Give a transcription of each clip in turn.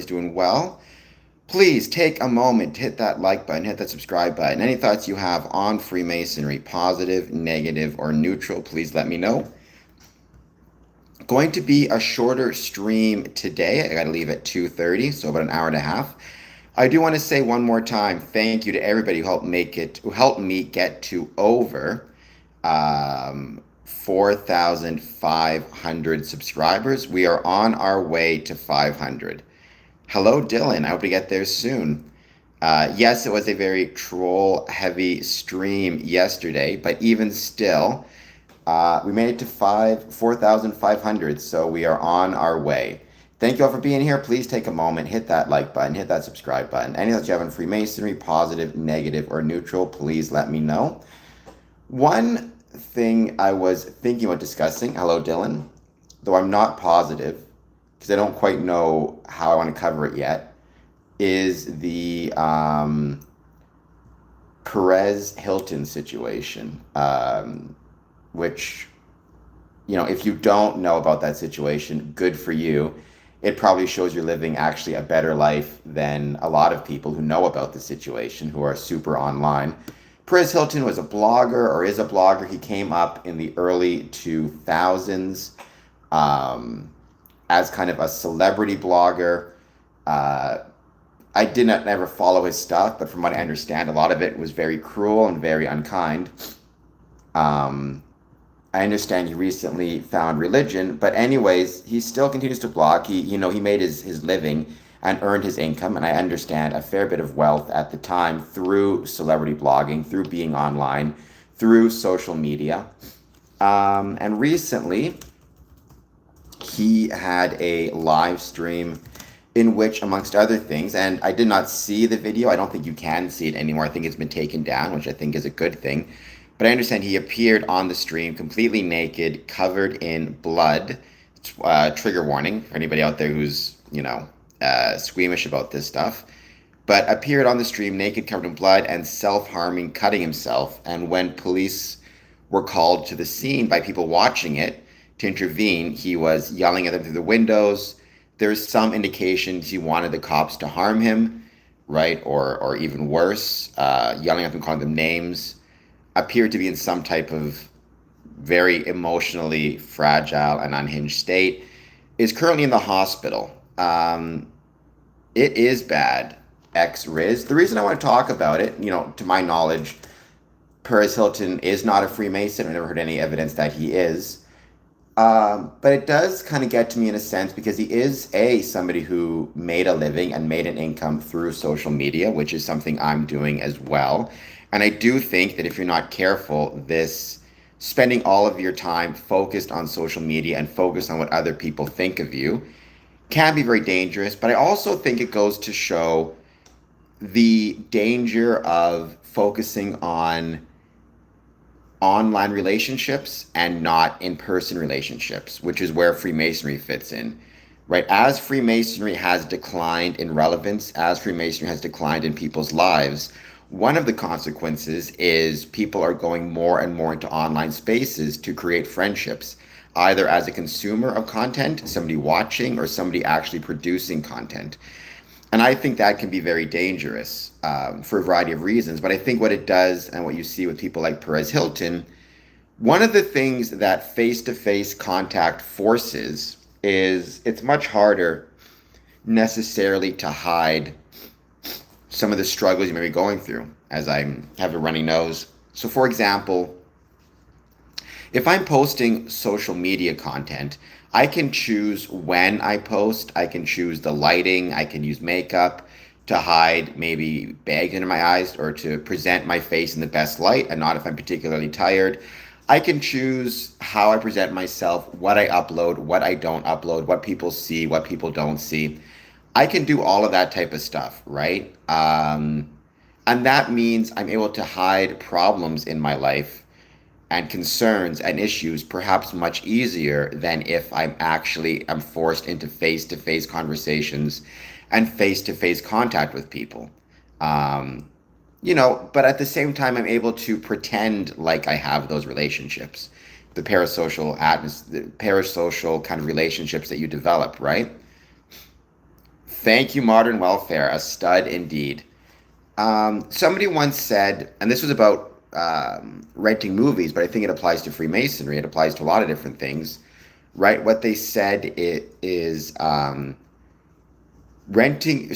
doing well. Please take a moment, hit that like button, hit that subscribe button. Any thoughts you have on Freemasonry, positive, negative, or neutral, please let me know. Going to be a shorter stream today. I got to leave at 2:30, so about an hour and a half. I do want to say one more time, thank you to everybody who helped me get to over 4,500 subscribers. We are on our way to 500. Hello, Dylan. I hope to get there soon. Yes, it was a very troll-heavy stream yesterday, but even still, we made it to 4,500, so we are on our way. Thank you all for being here. Please take a moment, hit that like button, hit that subscribe button. Any that you have on Freemasonry, positive, negative, or neutral, please let me know. One thing I was thinking about discussing, hello, Dylan, though I'm not positive, because I don't quite know how I want to cover it yet, is the Perez Hilton situation, which, if you don't know about that situation, good for you. It probably shows you're living actually a better life than a lot of people who know about the situation, who are super online. Perez Hilton was a blogger, or is a blogger. He came up in the early 2000s as kind of a celebrity blogger. I did not never follow his stuff, but from what I understand, a lot of it was very cruel and very unkind. I understand he recently found religion, but anyways, he still continues to blog. He made his living and earned his income, and I understand a fair bit of wealth at the time through celebrity blogging, through being online, through social media. And recently, he had a live stream in which, amongst other things, and I did not see the video. I don't think you can see it anymore. I think it's been taken down, which I think is a good thing. But I understand he appeared on the stream completely naked, covered in blood. Trigger warning for anybody out there who's, squeamish about this stuff. But appeared on the stream naked, covered in blood, and self-harming, cutting himself. And when police were called to the scene by people watching it to intervene, he was yelling at them through the windows. There's some indications he wanted the cops to harm him, right? Or even worse, yelling at them, calling them names. Appeared to be in some type of very emotionally fragile and unhinged state. Is currently in the hospital. It is bad, ex-Riz. The reason I want to talk about it, to my knowledge, Perez Hilton is not a Freemason. I've never heard any evidence that he is. But it does kind of get to me in a sense because he is somebody who made a living and made an income through social media, which is something I'm doing as well. And I do think that if you're not careful, this spending all of your time focused on social media and focused on what other people think of you can be very dangerous. But I also think it goes to show the danger of focusing on online relationships and not in-person relationships, which is where Freemasonry fits in, right? As Freemasonry has declined in relevance, as Freemasonry has declined in people's lives, one of the consequences is people are going more and more into online spaces to create friendships, either as a consumer of content, somebody watching, or somebody actually producing content. And I think that can be very dangerous for a variety of reasons. But I think what it does, and what you see with people like Perez Hilton, one of the things that face-to-face contact forces is it's much harder necessarily to hide some of the struggles you may be going through, as I have a runny nose. So for example, if I'm posting social media content, I can choose when I post, I can choose the lighting, I can use makeup to hide maybe bags under my eyes or to present my face in the best light and not if I'm particularly tired. I can choose how I present myself, what I upload, what I don't upload, what people see, what people don't see. I can do all of that type of stuff, right? And that means I'm able to hide problems in my life and concerns and issues perhaps much easier than if I'm forced into face-to-face conversations and face-to-face contact with people. But at the same time, I'm able to pretend like I have those relationships, the parasocial kind of relationships that you develop, right? Thank you, Modern Welfare. A stud indeed. Somebody once said, and this was about renting movies, but I think it applies to Freemasonry. It applies to a lot of different things, right? What they said it is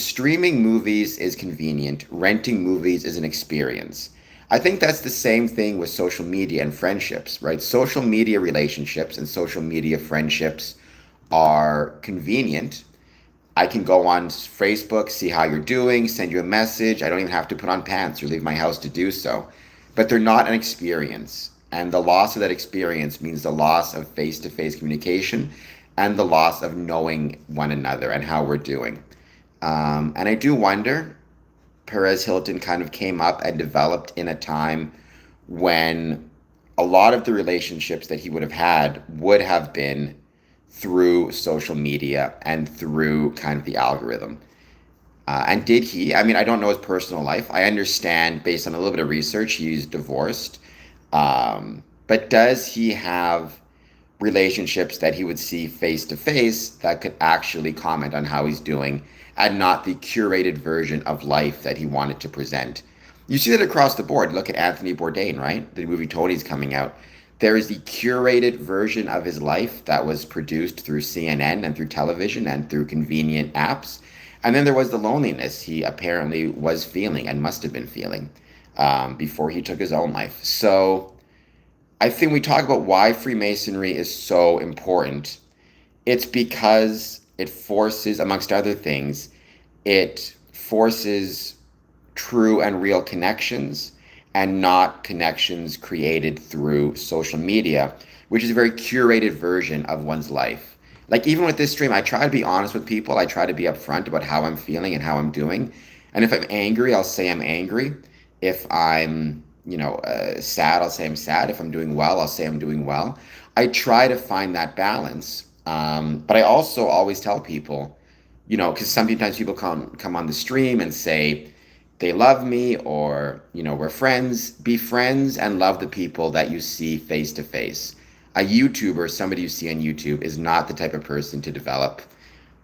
streaming movies is convenient. Renting movies is an experience. I think that's the same thing with social media and friendships, right? Social media relationships and social media friendships are convenient. I can go on Facebook, see how you're doing, send you a message. I don't even have to put on pants or leave my house to do so. But they're not an experience. And the loss of that experience means the loss of face to face communication and the loss of knowing one another and how we're doing. And I do wonder, Perez Hilton kind of came up and developed in a time when a lot of the relationships that he would have had would have been through social media and through kind of the algorithm. And did he? I mean, I don't know his personal life. I understand based on a little bit of research, he's divorced. But does he have relationships that he would see face to face that could actually comment on how he's doing and not the curated version of life that he wanted to present? You see that across the board. Look at Anthony Bourdain, right? The movie Tony's coming out. There is the curated version of his life that was produced through CNN and through television and through convenient apps. And then there was the loneliness he apparently was feeling and must have been feeling before he took his own life. So I think we talk about why Freemasonry is so important. It's because it forces, amongst other things, it forces true and real connections and not connections created through social media, which is a very curated version of one's life. Like even with this stream, I try to be honest with people. I try to be upfront about how I'm feeling and how I'm doing. And if I'm angry, I'll say I'm angry. If I'm, sad, I'll say I'm sad. If I'm doing well, I'll say I'm doing well. I try to find that balance. But I also always tell people, because sometimes people come on the stream and say they love me or, we're friends. Be friends and love the people that you see face to face. A YouTuber, somebody you see on YouTube, is not the type of person to develop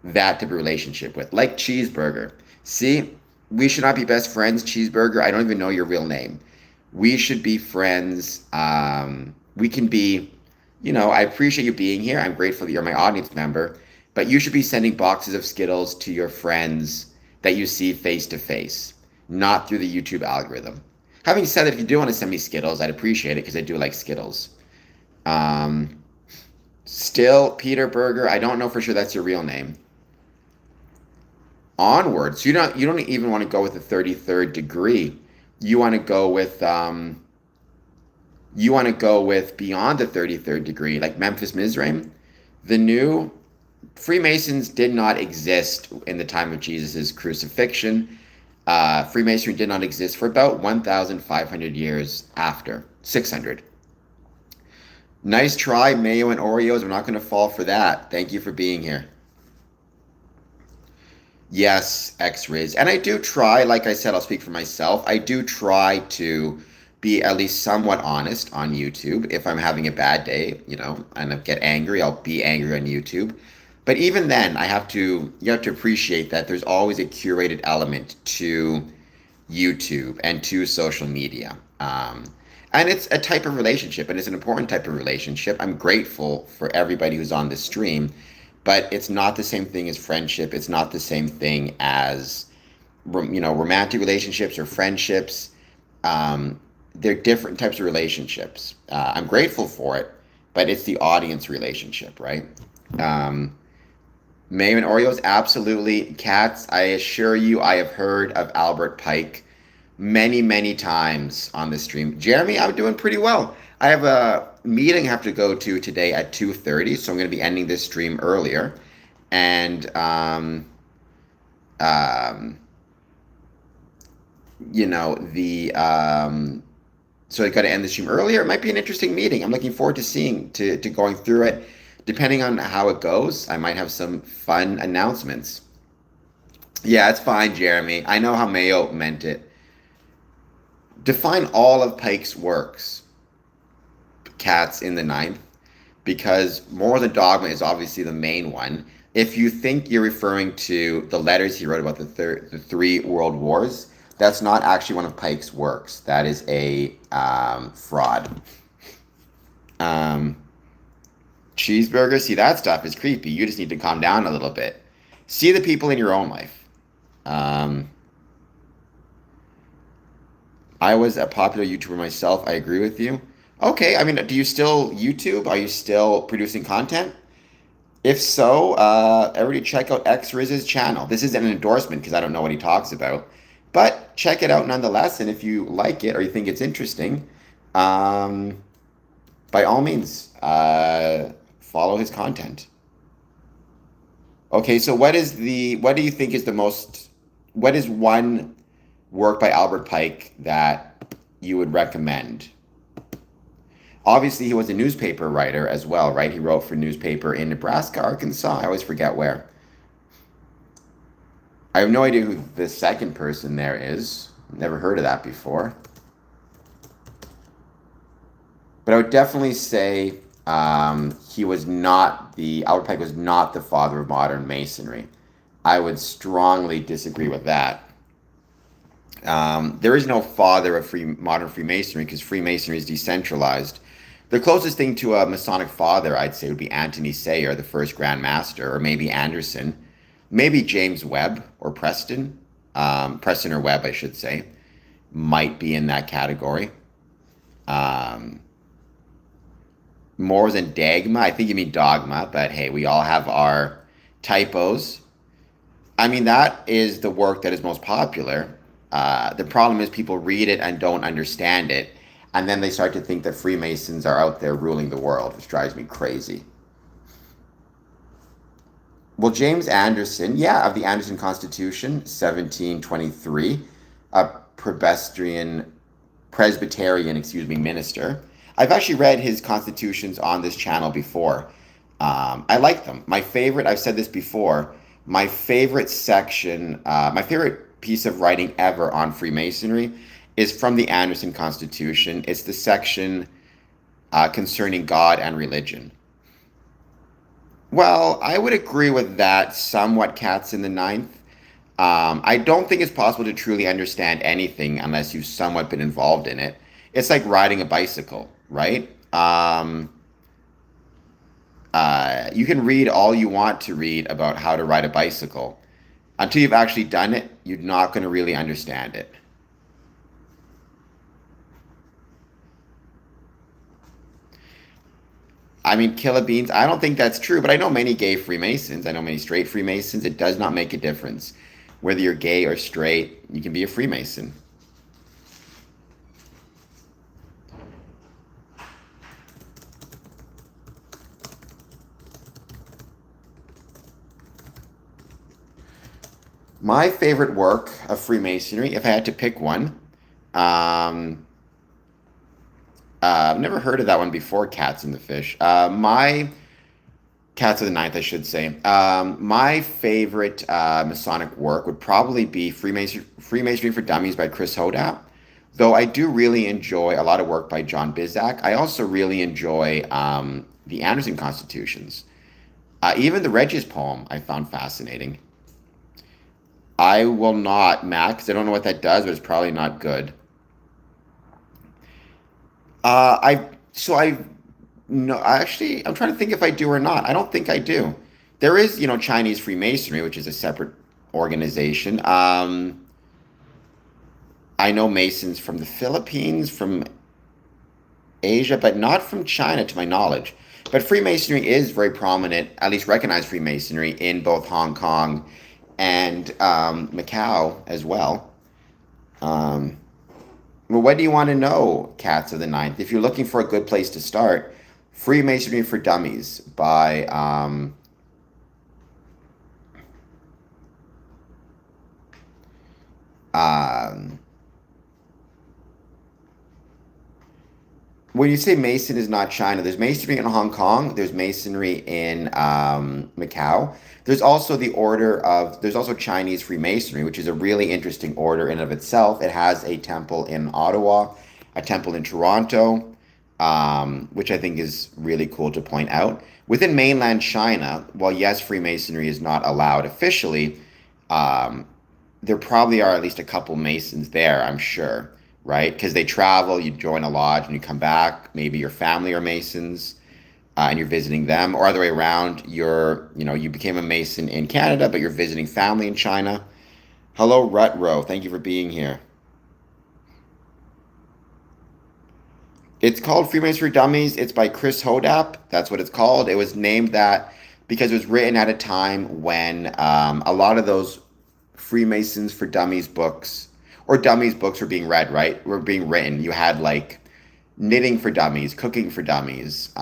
that type of relationship with. Like Cheeseburger. See, we should not be best friends, Cheeseburger. I don't even know your real name. We should be friends. We can be, I appreciate you being here. I'm grateful that you're my audience member. But you should be sending boxes of Skittles to your friends that you see face to face, not through the YouTube algorithm. Having said that, if you do want to send me Skittles, I'd appreciate it because I do like Skittles. Still, Peter Berger. I don't know for sure that's your real name. Onwards. You don't even want to go with the 33rd degree. You want to go with beyond the 33rd degree, like Memphis Mizraim. The new Freemasons did not exist in the time of Jesus's crucifixion. Freemasonry did not exist for about 1,500 years after, 600. Nice try, Mayo and Oreos. We're not going to fall for that. Thank you for being here. Yes, X-Riz. And I do try, like I said, I'll speak for myself. I do try to be at least somewhat honest on YouTube. If I'm having a bad day, and I get angry, I'll be angry on YouTube. But even then, you have to appreciate that there's always a curated element to YouTube and to social media. And it's a type of relationship, and it's an important type of relationship. I'm grateful for everybody who's on this stream, but it's not the same thing as friendship. It's not the same thing as, romantic relationships or friendships. They're different types of relationships. I'm grateful for it, but it's the audience relationship, right? Mayo and Oreos, absolutely. Cats, I assure you, I have heard of Albert Pike many, many times on the stream. Jeremy, I'm doing pretty well. I have a meeting I have to go to today at 2:30, so I'm going to be ending this stream earlier. And, so I got to end the stream earlier. It might be an interesting meeting. I'm looking forward to going through it. Depending on how it goes, I might have some fun announcements. Yeah, it's fine, Jeremy. I know how Mayo meant it. Define all of Pike's works, Cats in the Ninth, because Moral and Dogma is obviously the main one. If you think you're referring to the letters he wrote about the three world wars, that's not actually one of Pike's works. That is a fraud. Um, Cheeseburger, see, that stuff is creepy. You just need to calm down a little bit. See the people in your own life. Um, I was a popular YouTuber myself. I agree with you. Okay, I mean, do you still YouTube? Are you still producing content? If so, everybody check out XRiz's channel. This isn't an endorsement because I don't know what he talks about, but check it out nonetheless. And if you like it or you think it's interesting, um, by all means, follow his content. Okay, so what do you think is the most, what is one work by Albert Pike that you would recommend? Obviously, he was a newspaper writer as well, right? He wrote for newspaper in Nebraska, Arkansas. I always forget where. I have no idea who the second person there is. Never heard of that before. But I would definitely say Albert Pike was not the father of modern masonry. I would strongly disagree with that. There is no father of modern Freemasonry because Freemasonry is decentralized. The closest thing to a Masonic father, I'd say, would be Anthony Sayer, the first Grand Master, or maybe Anderson, maybe James Webb or Preston. Preston or Webb, I should say, might be in that category. More than Dagma. I think you mean Dogma, but hey, we all have our typos. I mean, that is the work that is most popular. The problem is people read it and don't understand it. And then they start to think that Freemasons are out there ruling the world, which drives me crazy. Well, James Anderson, yeah, of the Anderson Constitution, 1723, a Presbyterian, minister. I've actually read his constitutions on this channel before. I like them. My favorite, I've said this before, my favorite section, my favorite piece of writing ever on Freemasonry is from the Anderson Constitution. It's the section concerning God and religion. Well, I would agree with that somewhat, Cats in the Ninth. I don't think it's possible to truly understand anything unless you've somewhat been involved in it. It's like riding a bicycle, right? You can read all you want to read about how to ride a bicycle. Until you've actually done it, you're not going to really understand it. I mean, killer beans, I don't think that's true, but I know many gay Freemasons. I know many straight Freemasons. It does not make a difference. Whether you're gay or straight, you can be a Freemason. My favorite work of Freemasonry, if I had to pick one, um, I've never heard of that one before, Cats and the Fish. My Cats of the Ninth, I should say. My favorite Masonic work would probably be Freemasonry for Dummies by Chris Hodap. Though I do really enjoy a lot of work by John Bizak. I also really enjoy the Anderson Constitutions. Even the Regis poem I found fascinating. I will not, Max. I don't know what that does, but it's probably not good. I no, actually, I'm trying to think if I do or not. I don't think I do. There is, Chinese Freemasonry, which is a separate organization. I know Masons from the Philippines, from Asia, but not from China, to my knowledge. But Freemasonry is very prominent, at least recognized Freemasonry, in both Hong Kong and Macau as well. Um, well, what do you want to know, Cats of the Ninth? If you're looking for a good place to start, Freemasonry for Dummies by um, when you say Mason is not China, there's Masonry in Hong Kong, there's Masonry in Macau. There's also Chinese Freemasonry, which is a really interesting order in and of itself. It has a temple in Ottawa, a temple in Toronto. which I think is really cool to point out. Within mainland China, while yes, Freemasonry is not allowed officially, um, there probably are at least a couple Masons there, I'm sure, right? Because they travel, you join a lodge and you come back. Maybe your family are Masons, and you're visiting them, or other way around, you became a Mason in Canada, but you're visiting family in China. Hello, Rutro. Thank you for being here. It's called Freemasonry Dummies. It's by Chris Hodap. That's what it's called. It was named that because it was written at a time when a lot of those Freemasons for Dummies books or Dummies books were being read, right? Were being written. You had like knitting for dummies, cooking for dummies.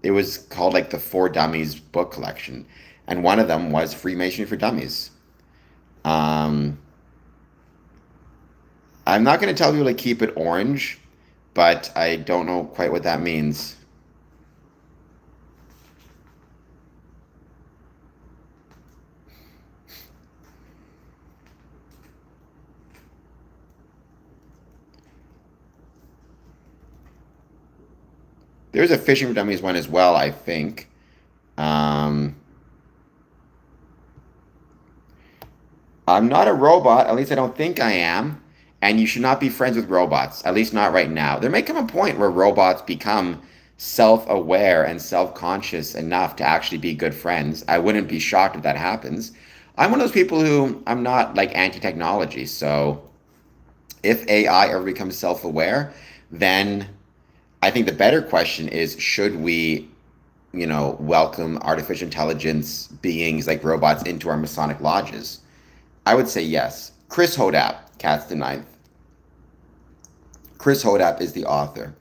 It was called like the Four Dummies book collection, and one of them was Freemasonry for Dummies. Um, I'm not going to tell you to keep it orange, but I don't know quite what that means. There's a fishing for dummies one as well, I think. Um, I'm not a robot, at least I don't think I am. And you should not be friends with robots, at least not right now. There may come a point where robots become self aware and self conscious enough to actually be good friends. I wouldn't be shocked if that happens. I'm one of those people who I'm not like anti technology. So if AI ever becomes self aware, then I think the better question is should we, welcome artificial intelligence beings like robots into our Masonic lodges? I would say yes. Chris Hodap, Cats the Ninth. Chris Hodap is the author.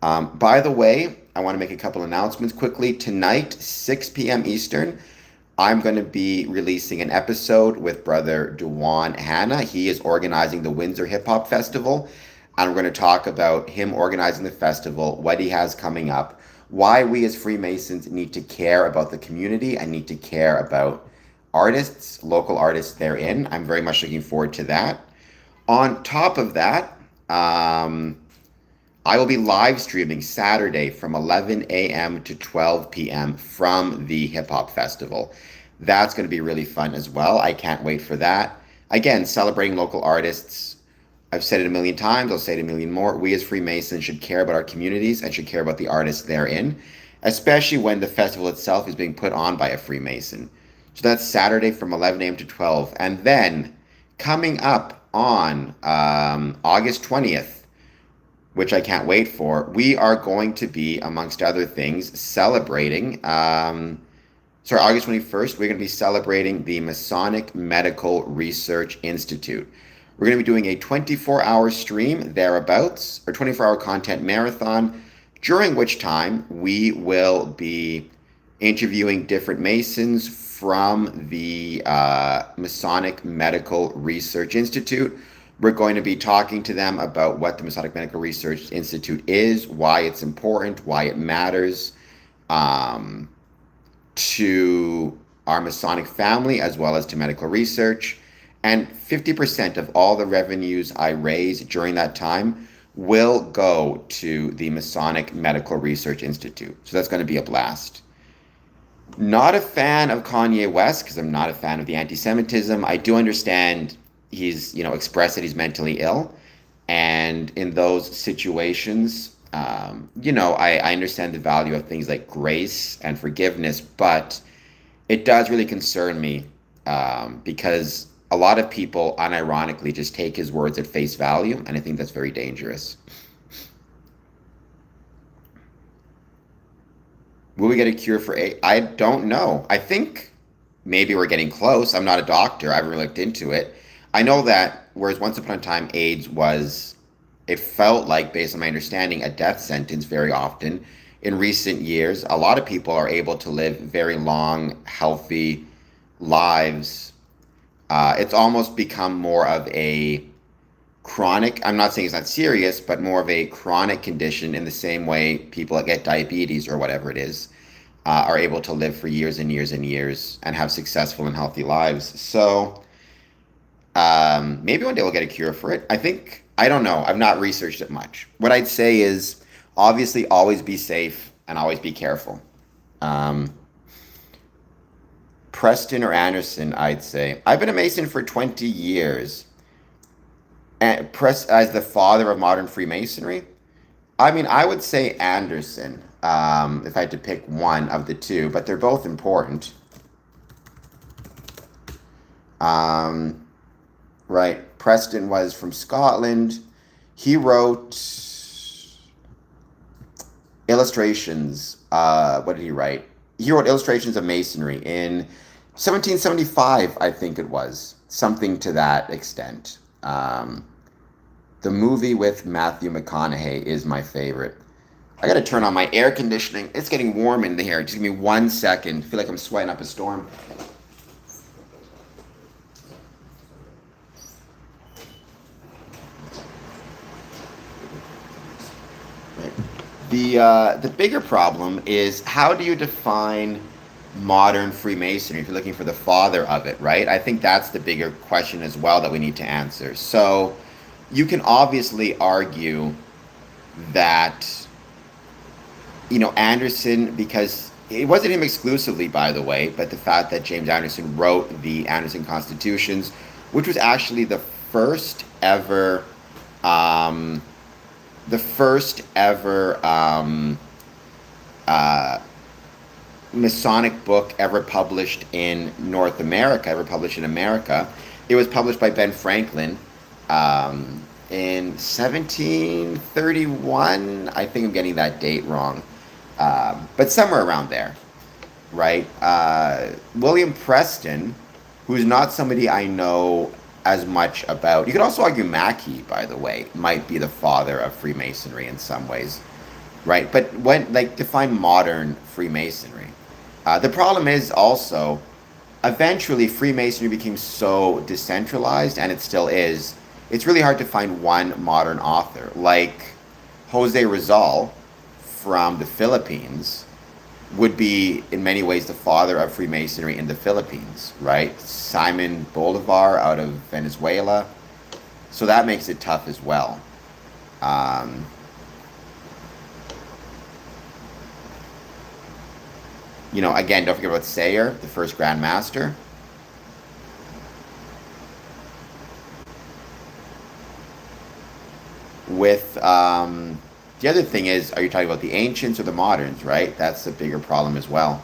By the way, I want to make a couple announcements quickly. Tonight, 6 p.m. Eastern, I'm going to be releasing an episode with Brother Dewan Hanna. He is organizing the Windsor Hip Hop Festival, and we're going to talk about him organizing the festival, what he has coming up, why we as Freemasons need to care about the community and need to care about artists, local artists therein. I'm very much looking forward to that. On top of that, I will be live streaming Saturday from 11 a.m. to 12 p.m. from the Hip Hop Festival. That's going to be really fun as well. I can't wait for that. Again, celebrating local artists. I've said it a million times. I'll say it a million more. We as Freemasons should care about our communities and should care about the artists therein, especially when the festival itself is being put on by a Freemason. So that's Saturday from 11 a.m. to 12. And then coming up on August 20th, which I can't wait for, we are going to be, amongst other things, celebrating, August 21st, we're going to be celebrating the Masonic Medical Research Institute. We're going to be doing a 24-hour stream thereabouts, or 24-hour content marathon, during which time we will be interviewing different Masons from the Masonic Medical Research Institute. We're going to be talking to them about what the Masonic Medical Research Institute is, why it's important, why it matters to our Masonic family, as well as to medical research. And 50% of all the revenues I raise during that time will go to the Masonic Medical Research Institute. So that's going to be a blast. Not a fan of Kanye West because I'm not a fan of the anti-Semitism. I do understand he's, expressed that he's mentally ill. And in those situations, I understand the value of things like grace and forgiveness, but it does really concern me because a lot of people unironically just take his words at face value, and I think that's very dangerous. Will we get a cure for AIDS? I don't know. I think maybe we're getting close. I'm not a doctor. I haven't really looked into it. I know that whereas once upon a time AIDS was, it felt like, based on my understanding, a death sentence very often. In recent years, a lot of people are able to live very long, healthy lives. It's almost become more of a chronic, I'm not saying it's not serious, but more of a chronic condition in the same way people that get diabetes or whatever it is are able to live for years and years and years and have successful and healthy lives. So maybe one day we'll get a cure for it. I don't know. I've not researched it much. What I'd say is Obviously, always be safe and always be careful. Um, Preston or Anderson, I'd say. I've been a Mason for 20 years. And as the father of modern Freemasonry, I mean, I would say Anderson, if I had to pick one of the two, but they're both important. Um, right. Preston was from Scotland. He wrote illustrations. What did he write? He wrote illustrations of masonry in 1775, I think it was. Something to that extent. The movie with Matthew McConaughey is my favorite. I gotta turn on my air conditioning. It's getting warm in here. Just give me 1 second. I feel like I'm sweating up a storm. The bigger problem is, how do you define modern Freemasonry if you're looking for the father of it, right? I think that's the bigger question as well that we need to answer. So you can obviously argue that, Anderson, because it wasn't him exclusively, by the way, but the fact that James Anderson wrote the Anderson Constitutions, which was actually um, the first ever uh, Masonic book ever published in North America, ever published in America. It was published by Ben Franklin in 1731. I think I'm getting that date wrong, but somewhere around there, right? William Preston, who's not somebody I know as much about. You could also argue Mackey, by the way, might be the father of Freemasonry in some ways, right? But when, define modern Freemasonry. The problem is also, eventually Freemasonry became so decentralized, and it still is. It's really hard to find one modern author. Like Jose Rizal from the Philippines would be in many ways the father of Freemasonry in the Philippines, right? Simon Bolivar out of Venezuela. So that makes it tough as well. Um, again, don't forget about Sayer, the first Grand Master. With the other thing is, are you talking about the ancients or the moderns, right? That's the bigger problem as well.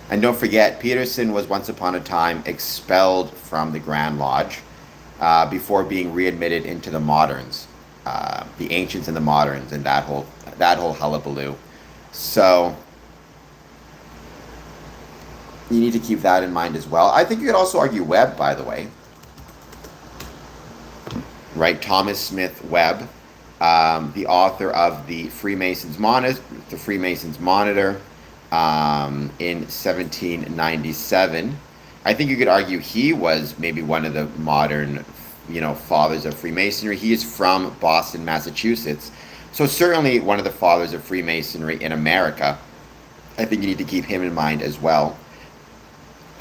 And don't forget, Peterson was once upon a time expelled from the Grand Lodge before being readmitted into the moderns, the ancients and the moderns, and that whole hullabaloo. So you need to keep that in mind as well. I think you could also argue Webb, by the way, right? Thomas Smith Webb, the author of the Freemasons Monitor, in 1797. I think you could argue he was maybe one of the modern, fathers of Freemasonry. He is from Boston, Massachusetts. So certainly one of the fathers of Freemasonry in America. I think you need to keep him in mind as well.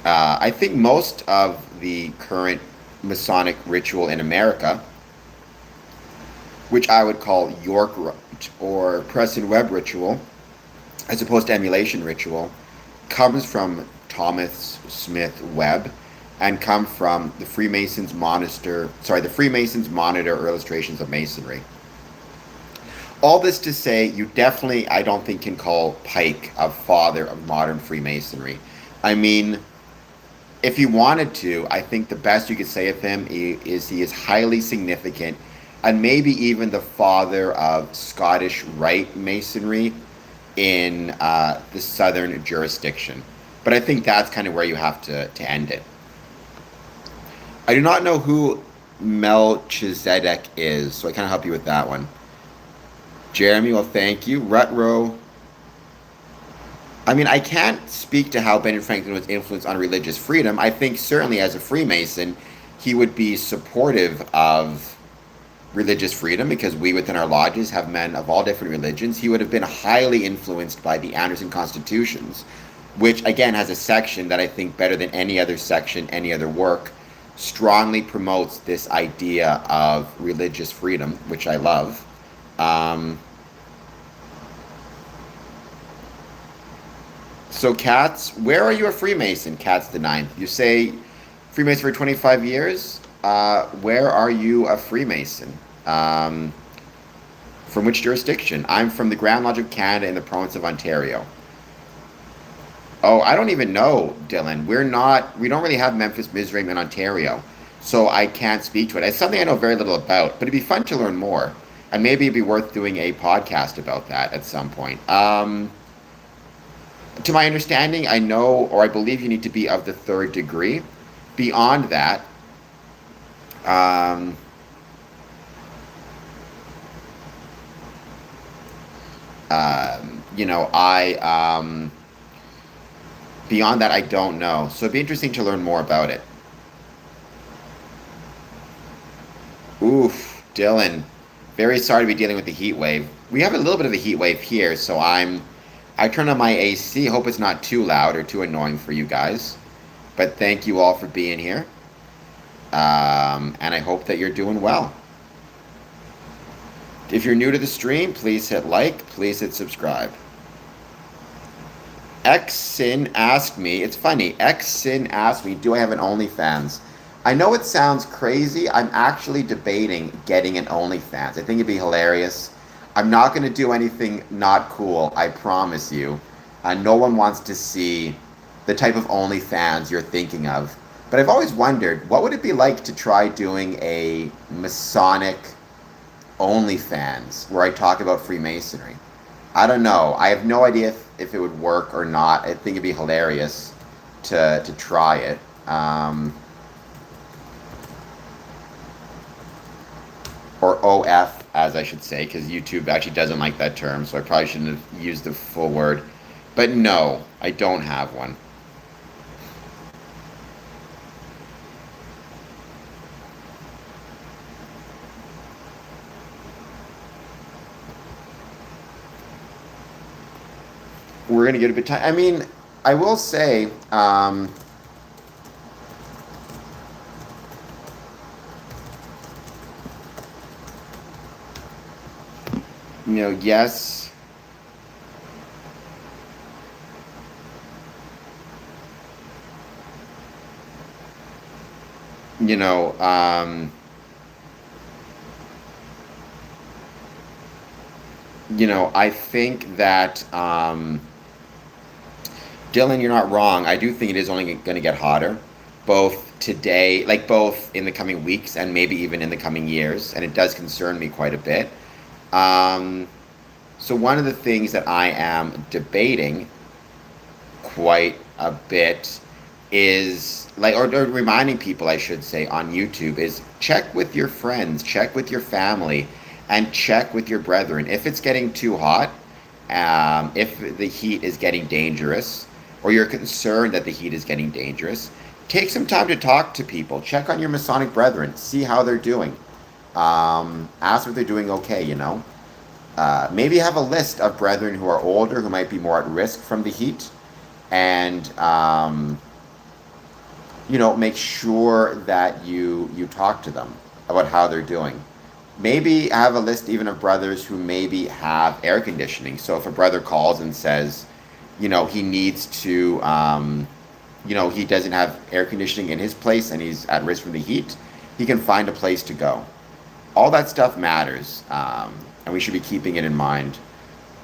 I think most of the current Masonic ritual in America, which I would call York Rite or Preston Webb ritual, as opposed to emulation ritual, comes from Thomas Smith Webb and come from the Freemasons Monitor or Illustrations of Masonry. All this to say, you definitely, I don't think, can call Pike a father of modern Freemasonry. I mean, if you wanted to, I think the best you could say of him is he is highly significant, and maybe even the father of Scottish Rite Masonry in the southern jurisdiction. But I think that's kind of where you have to end it. I do not know who Melchizedek is, so I kind of help you with that one. Jeremy, well, thank you. Rutro. I mean, I can't speak to how Benjamin Franklin was influenced on religious freedom. I think certainly as a Freemason, he would be supportive of religious freedom because we within our lodges have men of all different religions. He would have been highly influenced by the Anderson Constitutions, which again has a section that I think better than any other section, any other work, strongly promotes this idea of religious freedom, which I love. Um, so, Katz, where are you a Freemason? Katz the Ninth. You say Freemason for 25 years. Where are you a Freemason? Um, from which jurisdiction? I'm from the Grand Lodge of Canada in the province of Ontario. Oh, I don't even know, Dylan. We don't really have Memphis Mizraim in Ontario, so I can't speak to it. It's something I know very little about, but it'd be fun to learn more. And maybe it'd be worth doing a podcast about that at some point. To my understanding, I know or I believe you need to be of the third degree. Beyond that, um, you know, beyond that, I don't know. So it'd be interesting to learn more about it. Oof, Dylan. Very sorry to be dealing with the heat wave. We have a little bit of a heat wave here, so I turned on my AC. Hope it's not too loud or too annoying for you guys. But thank you all for being here. And I hope that you're doing well. If you're new to the stream, please hit like, please hit subscribe. Xsin asked me, it's funny, Xsin asked me, do I have an OnlyFans? I know it sounds crazy. I'm actually debating getting an OnlyFans. I think it'd be hilarious. I'm not going to do anything not cool, I promise you. No one wants to see the type of OnlyFans you're thinking of. But I've always wondered, what would it be like to try doing a Masonic OnlyFans where I talk about Freemasonry? I don't know. I have no idea if it would work or not. I think it'd be hilarious to try it. Or OF, as I should say, because YouTube actually doesn't like that term, so I probably shouldn't have used the full word. But no, I don't have one. We're gonna get a bit time. I mean, I will say, yes, you know, I think that Dylan, you're not wrong. I do think it is only going to get hotter, both today, like both in the coming weeks and maybe even in the coming years, and it does concern me quite a bit. Um, so one of the things that I am debating quite a bit is like, or reminding people, I should say, on YouTube is check with your friends, check with your family, and check with your brethren. If it's getting too hot, if the heat is getting dangerous, or you're concerned that the heat is getting dangerous, take some time to talk to people. Check on your Masonic brethren, see how they're doing. Ask if they're doing okay, you know. Maybe have a list of brethren who are older, who might be more at risk from the heat, and make sure that you talk to them about how they're doing. Maybe have a list even of brothers who maybe have air conditioning. So if a brother calls and says, he needs to, he doesn't have air conditioning in his place and he's at risk from the heat, he can find a place to go. All that stuff matters, and we should be keeping it in mind.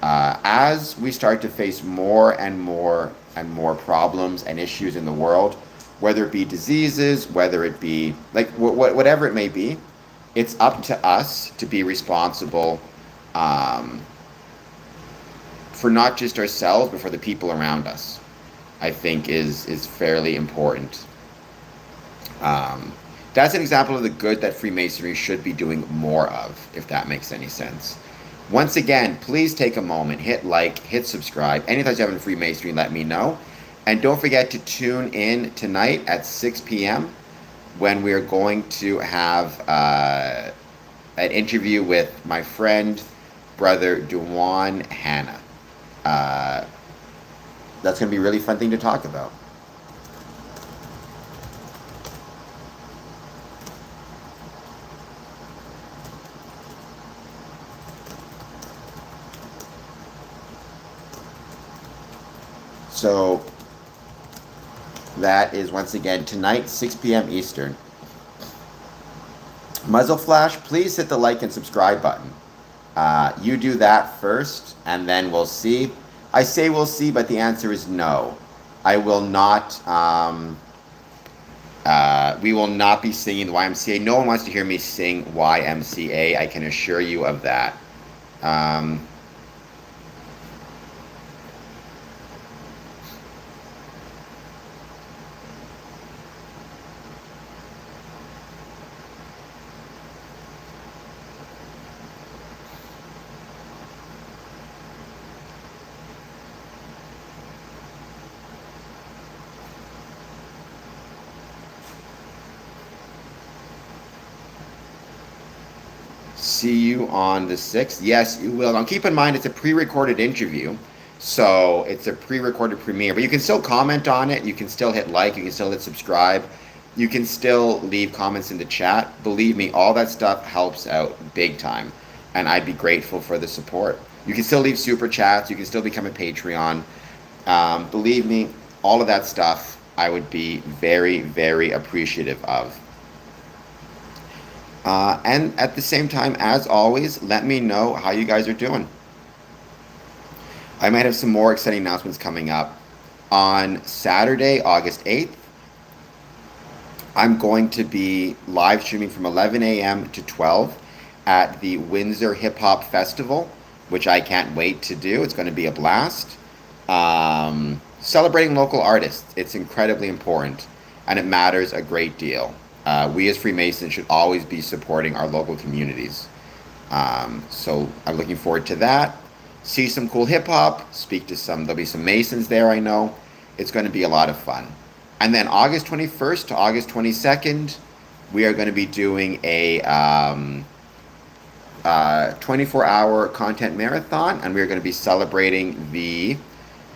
As we start to face more and more and more problems and issues in the world, whether it be diseases, whether it be, whatever it may be, it's up to us to be responsible for not just ourselves, but for the people around us, I think is fairly important. That's an example of the good that Freemasonry should be doing more of, if that makes any sense. Once again, please take a moment, hit like, hit subscribe. Any thoughts you have in Freemasonry, let me know. And don't forget to tune in tonight at 6 p.m. when we're going to have an interview with my friend, Brother Duwan Hanna. That's going to be a really fun thing to talk about. So that is once again tonight, 6 p.m. Eastern. Muzzle Flash, please hit the like and subscribe button. You do that first, and then we'll see. I say we'll see, but the answer is no. I will not. We will not be singing the YMCA. No one wants to hear me sing YMCA. I can assure you of that. See you on the 6th. Yes, you will. Now keep in mind it's a pre-recorded interview. So it's a pre-recorded premiere, but you can still comment on it. You can still hit like. You can still hit subscribe. You can still leave comments in the chat. Believe me, all that stuff helps out big time. And I'd be grateful for the support. You can still leave super chats. You can still become a Patreon. Believe me, all of that stuff I would be very, very appreciative of. And at the same time, as always, let me know how you guys are doing. I might have some more exciting announcements coming up. On Saturday, August 8th, I'm going to be live streaming from 11 a.m. to 12 at the Windsor Hip Hop Festival, which I can't wait to do. It's going to be a blast. Celebrating local artists. It's incredibly important, and it matters a great deal. We as Freemasons should always be supporting our local communities. So I'm looking forward to that. See some cool hip hop, there'll be some Masons there, I know. It's going to be a lot of fun. And then August 21st to August 22nd, we are going to be doing a 24-hour content marathon, and we're going to be celebrating the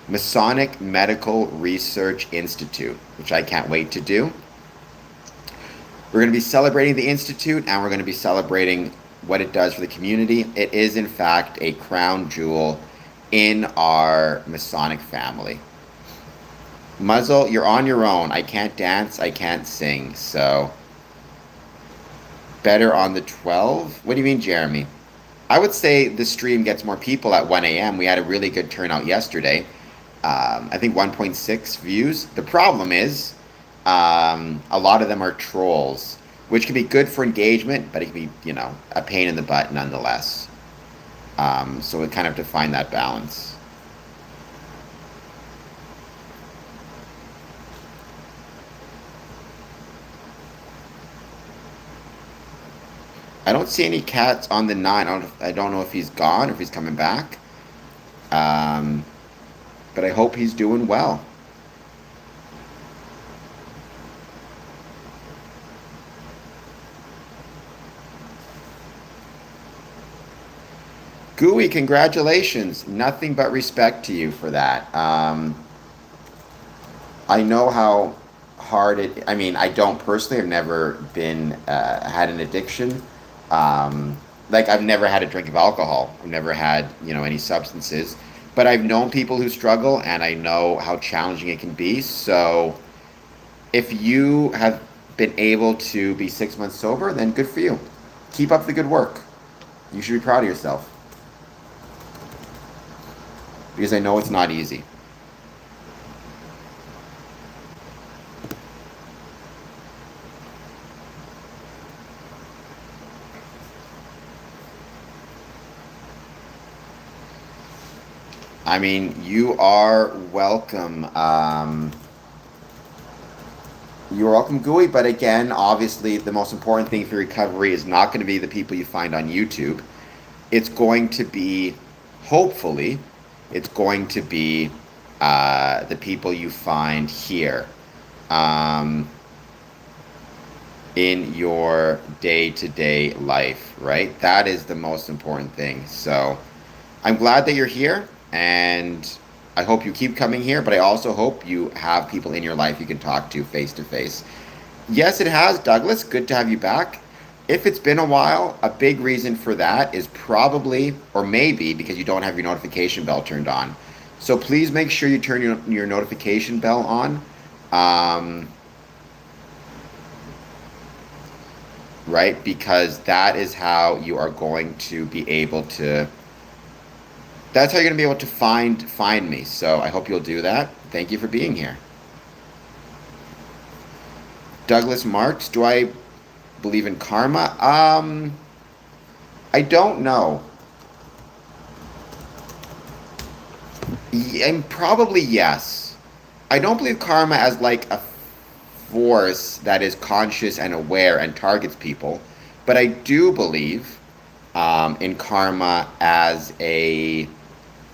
Masonic Medical Research Institute, which I can't wait to do. We're going to be celebrating the Institute, and we're going to be celebrating what it does for the community. It is, in fact, a crown jewel in our Masonic family. Muzzle, you're on your own. I can't dance, I can't sing, so better on the 12? What do you mean, Jeremy? I would say the stream gets more people at 1 a.m. We had a really good turnout yesterday. I think 1.6 views. The problem is, a lot of them are trolls, which can be good for engagement, but it can be, a pain in the butt nonetheless. So we kind of have to find that balance. I don't see any cats on the 9. I don't know if he's gone or if he's coming back. But I hope he's doing well. Gooey, congratulations. Nothing but respect to you for that. I know how hard I don't personally. I've never been, had an addiction. I've never had a drink of alcohol. I've never had, any substances. But I've known people who struggle, and I know how challenging it can be. So if you have been able to be 6 months sober, then good for you. Keep up the good work. You should be proud of yourself. Because I know it's not easy. You are welcome. You are welcome, Gooey. But again, obviously, the most important thing for recovery is not going to be the people you find on YouTube. It's going to be, hopefully, it's going to be the people you find here in your day-to-day life, right? That is the most important thing. So I'm glad that you're here, and I hope you keep coming here, but I also hope you have people in your life you can talk to face to face. Yes, it has, Douglas. Good to have you back. If it's been a while, a big reason for that is probably, or maybe, because you don't have your notification bell turned on. So please make sure you turn your notification bell on. Um, right? Because that is how you are going to be able to. That's how you're going to be able to find me. So I hope you'll do that. Thank you for being here. Douglas Marks, do I believe in karma? I don't know. And probably yes. I don't believe karma as like a force that is conscious and aware and targets people, but I do believe in karma as a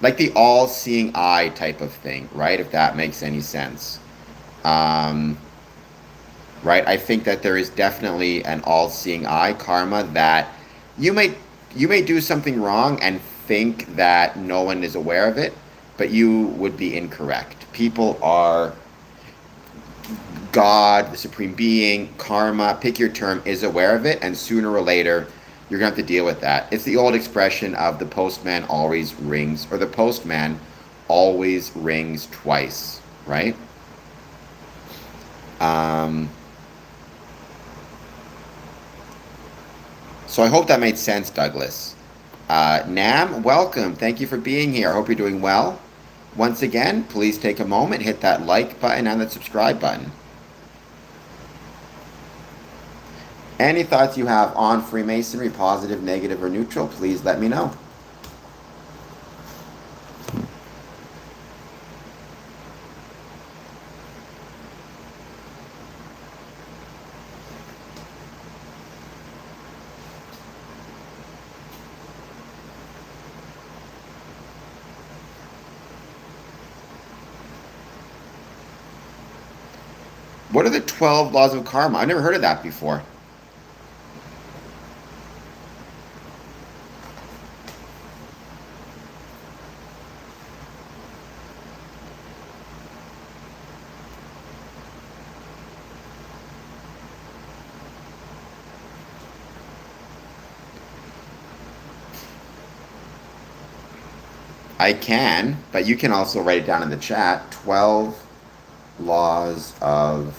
like the all-seeing eye type of thing, right? If that makes any sense. Um, right? I think that there is definitely an all-seeing eye, karma, that you may you may do something wrong and think that no one is aware of it, but you would be incorrect. People are God, the supreme being, karma, pick your term, is aware of it, and sooner or later you're gonna have to deal with that. It's the old expression of the postman always rings, or the postman always rings twice, right? Um, So I hope that made sense, Douglas. Nam, welcome. Thank you for being here. I hope you're doing well. Once again, please take a moment, hit that like button and that subscribe button. Any thoughts you have on Freemasonry, positive, negative, or neutral, please let me know. What are the 12 laws of karma? I've never heard of that before. I can, but you can also write it down in the chat. 12 laws of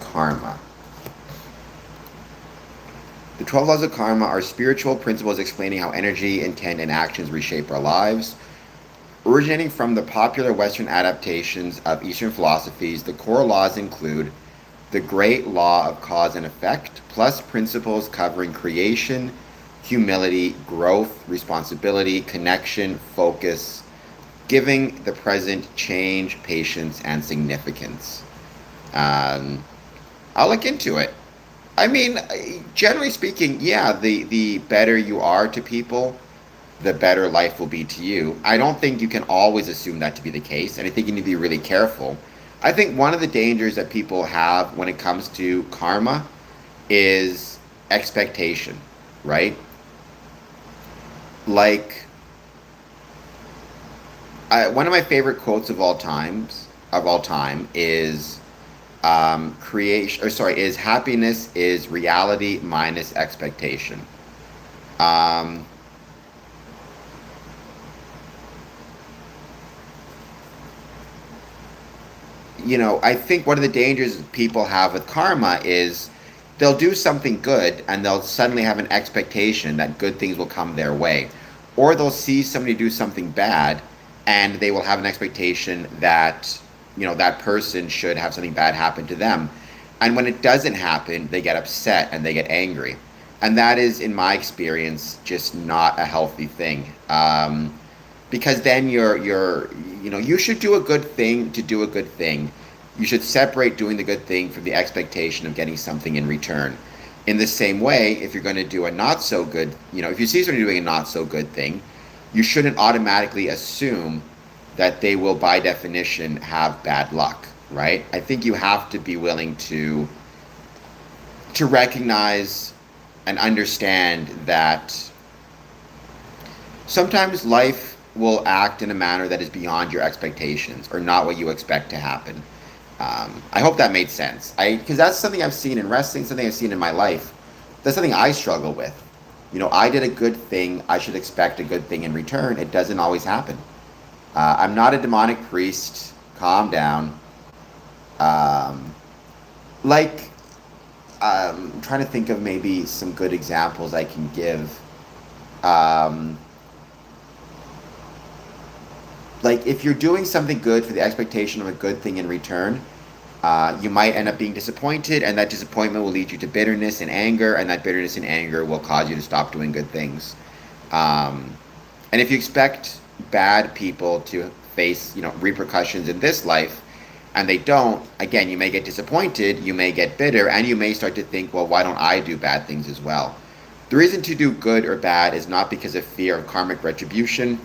karma. The 12 laws of karma are spiritual principles explaining how energy, intent, and actions reshape our lives. Originating from the popular Western adaptations of Eastern philosophies, the core laws include the great law of cause and effect, plus principles covering creation, humility, growth, responsibility, connection, focus, giving, the present, change, patience, and significance. I'll look into it. I mean, generally speaking, yeah, the better you are to people, the better life will be to you. I don't think you can always assume that to be the case, and I think you need to be really careful. I think one of the dangers that people have when it comes to karma is expectation, right? Like, one of my favorite quotes of all time is creation, or sorry, is happiness is reality minus expectation. Um, I think one of the dangers people have with karma is they'll do something good and they'll suddenly have an expectation that good things will come their way. Or they'll see somebody do something bad and they will have an expectation that, that person should have something bad happen to them. And when it doesn't happen, they get upset and they get angry. And that is, in my experience, just not a healthy thing. Because then you should do a good thing to do a good thing. You should separate doing the good thing from the expectation of getting something in return. In the same way, if you're going to do a not so good, if you see somebody doing a not so good thing, you shouldn't automatically assume that they will, by definition, have bad luck, right? I think you have to be willing to recognize and understand that Sometimes life will act in a manner that is beyond your expectations or not what you expect to happen. I hope that made sense. Because that's something I've seen in wrestling, something I've seen in my life. That's something I struggle with. I did a good thing. I should expect a good thing in return. It doesn't always happen. I'm not a demonic priest. Calm down. Um, like, I'm trying to think of maybe some good examples I can give. Um, like, if you're doing something good for the expectation of a good thing in return, you might end up being disappointed, and that disappointment will lead you to bitterness and anger, and that bitterness and anger will cause you to stop doing good things. Um, and if you expect bad people to face, repercussions in this life, and they don't, again, you may get disappointed, you may get bitter, and you may start to think, well, why don't I do bad things as well? The reason to do good or bad is not because of fear of karmic retribution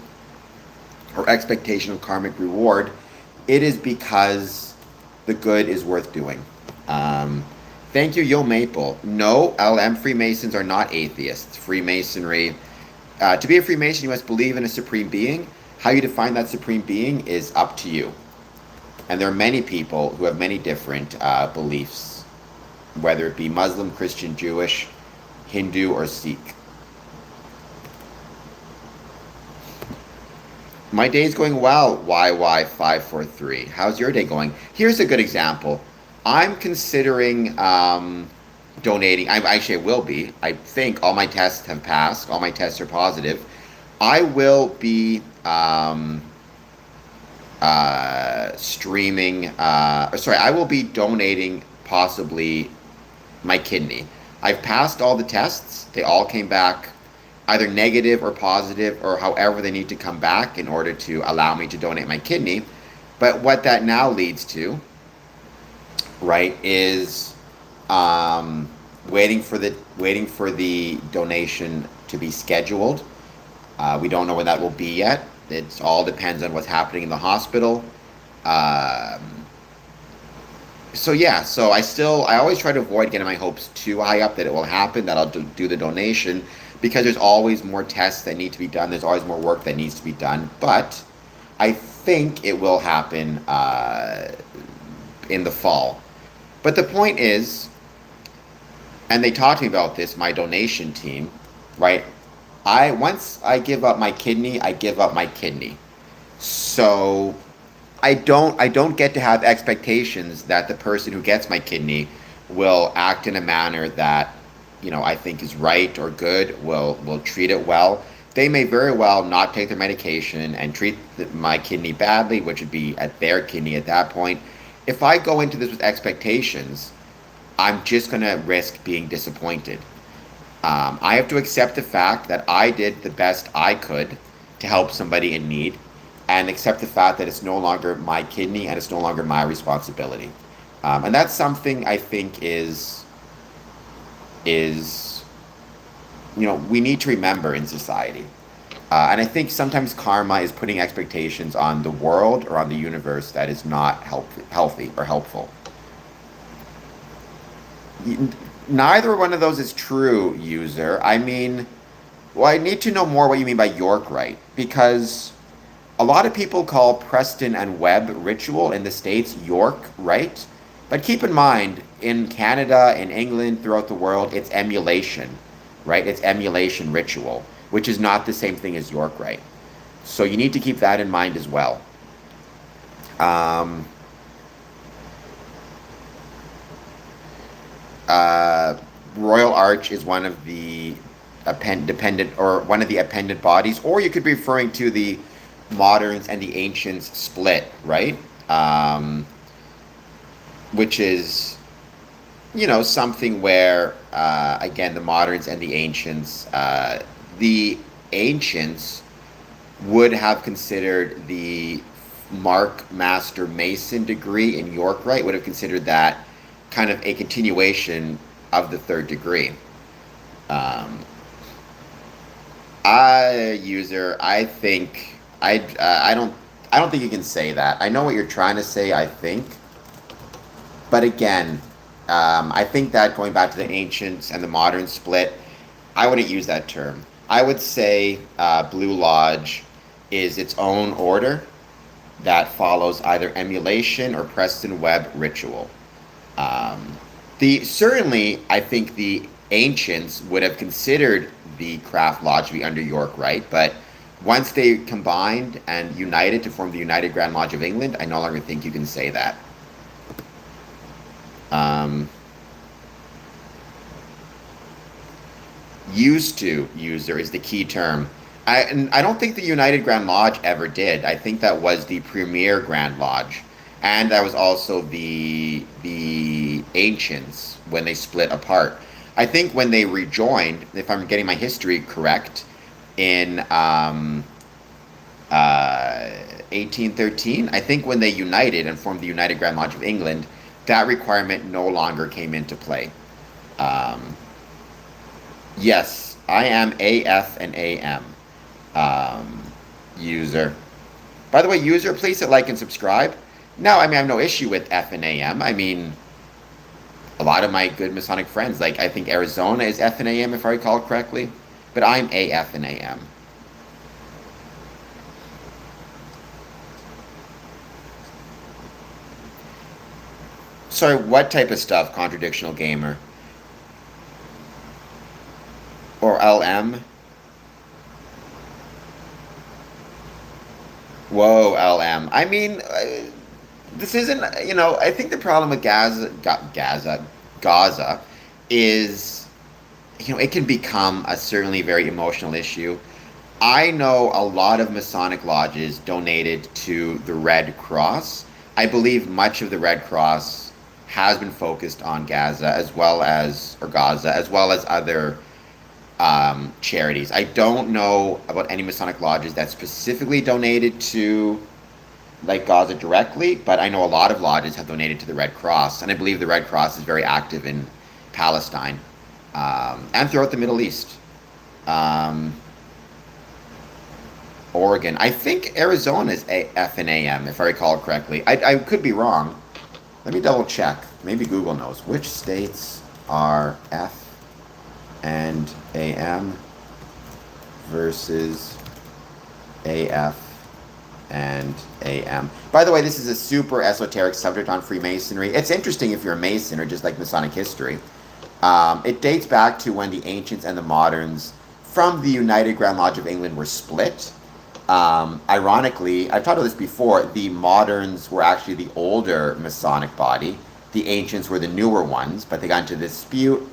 or expectation of karmic reward. It is because the good is worth doing. Um, Thank you, Yo Maple. No, LM Freemasons are not atheists. Freemasonry, to be a Freemason, you must believe in a supreme being. How you define that supreme being is up to you. And there are many people who have many different beliefs, whether it be Muslim, Christian, Jewish, Hindu, or Sikh. My day's going well, YY543. How's your day going? Here's a good example. I'm considering donating. I will be. I think all my tests have passed. All my tests are positive. I will be streaming. I will be donating possibly my kidney. I've passed all the tests. They all came back either negative or positive, or however they need to come back in order to allow me to donate my kidney. But what that now leads to, right, is waiting for the donation to be scheduled. We don't know when that will be yet. It all depends on what's happening in the hospital. So I always try to avoid getting my hopes too high up that it will happen, that I'll do the donation, because there's always more tests that need to be done. There's always more work that needs to be done. But I think it will happen in the fall. But the point is, and they talked to me about this, my donation team, right? Once I give up my kidney, I give up my kidney. So I don't get to have expectations that the person who gets my kidney will act in a manner that I think is right or good, will treat it well. They may very well not take their medication and treat my kidney badly, which would be at their kidney at that point. If I go into this with expectations, I'm just going to risk being disappointed. I have to accept the fact that I did the best I could to help somebody in need, and accept the fact that it's no longer my kidney and it's no longer my responsibility. And that's something I think is we need to remember in society. And I think sometimes karma is putting expectations on the world or on the universe that is not healthy or helpful. Neither one of those is true, user. I mean, well, I need to know more what you mean by York Rite, because a lot of people call Preston and Webb ritual in the States York Rite. But keep in mind, in Canada, in England, throughout the world, it's emulation, right? It's emulation ritual, which is not the same thing as York Rite. So you need to keep that in mind as well. Royal Arch is one of the appendant bodies, or you could be referring to the moderns and the ancients split, right? Which is, something where, again, the moderns and the ancients would have considered the Mark Master Mason degree in York Rite, would have considered that kind of a continuation of the third degree. I think I don't think you can say that. I know what you're trying to say, I think. But again, I think that going back to the ancients and the modern split, I wouldn't use that term. I would say Blue Lodge is its own order that follows either emulation or Preston Webb ritual. Um, the certainly, I think the ancients would have considered the craft lodge to be under York Rite, but once they combined and united to form the United Grand Lodge of England, I no longer think you can say that. Um, Used to user is the key term. I don't think the United Grand Lodge ever did. I think that was the premier Grand Lodge, and that was also the ancients when they split apart. I think when they rejoined, if I'm getting my history correct, in 1813, I think when they united and formed the United Grand Lodge of England, that requirement no longer came into play. Um, Yes, I am AF and AM um, user. By the way, user, please hit like and subscribe. No, I mean, I have no issue with F and AM. I mean, a lot of my good Masonic friends, like I think Arizona is F and AM if I recall correctly, but I'm AF and AM. Sorry, what type of stuff, contradictional gamer? Or LM? Whoa, LM. I mean, this isn't, I think the problem with Gaza is, it can become a certainly very emotional issue. I know a lot of Masonic lodges donated to the Red Cross. I believe much of the Red Cross has been focused on Gaza, as well as other charities. I don't know about any Masonic lodges that specifically donated to like Gaza directly, but I know a lot of lodges have donated to the Red Cross, and I believe the Red Cross is very active in Palestine and throughout the Middle East. Um, Oregon. I think Arizona is F and AM, if I recall correctly. I could be wrong. Let me double check. Maybe Google knows. Which states are F and AM versus AF and AM. By the way, this is a super esoteric subject on Freemasonry. It's interesting if you're a Mason or just like Masonic history. It dates back to when the ancients and the moderns from the United Grand Lodge of England were split. Ironically, I've talked about this before, the moderns were actually the older Masonic body. The ancients were the newer ones, but they got into dispute.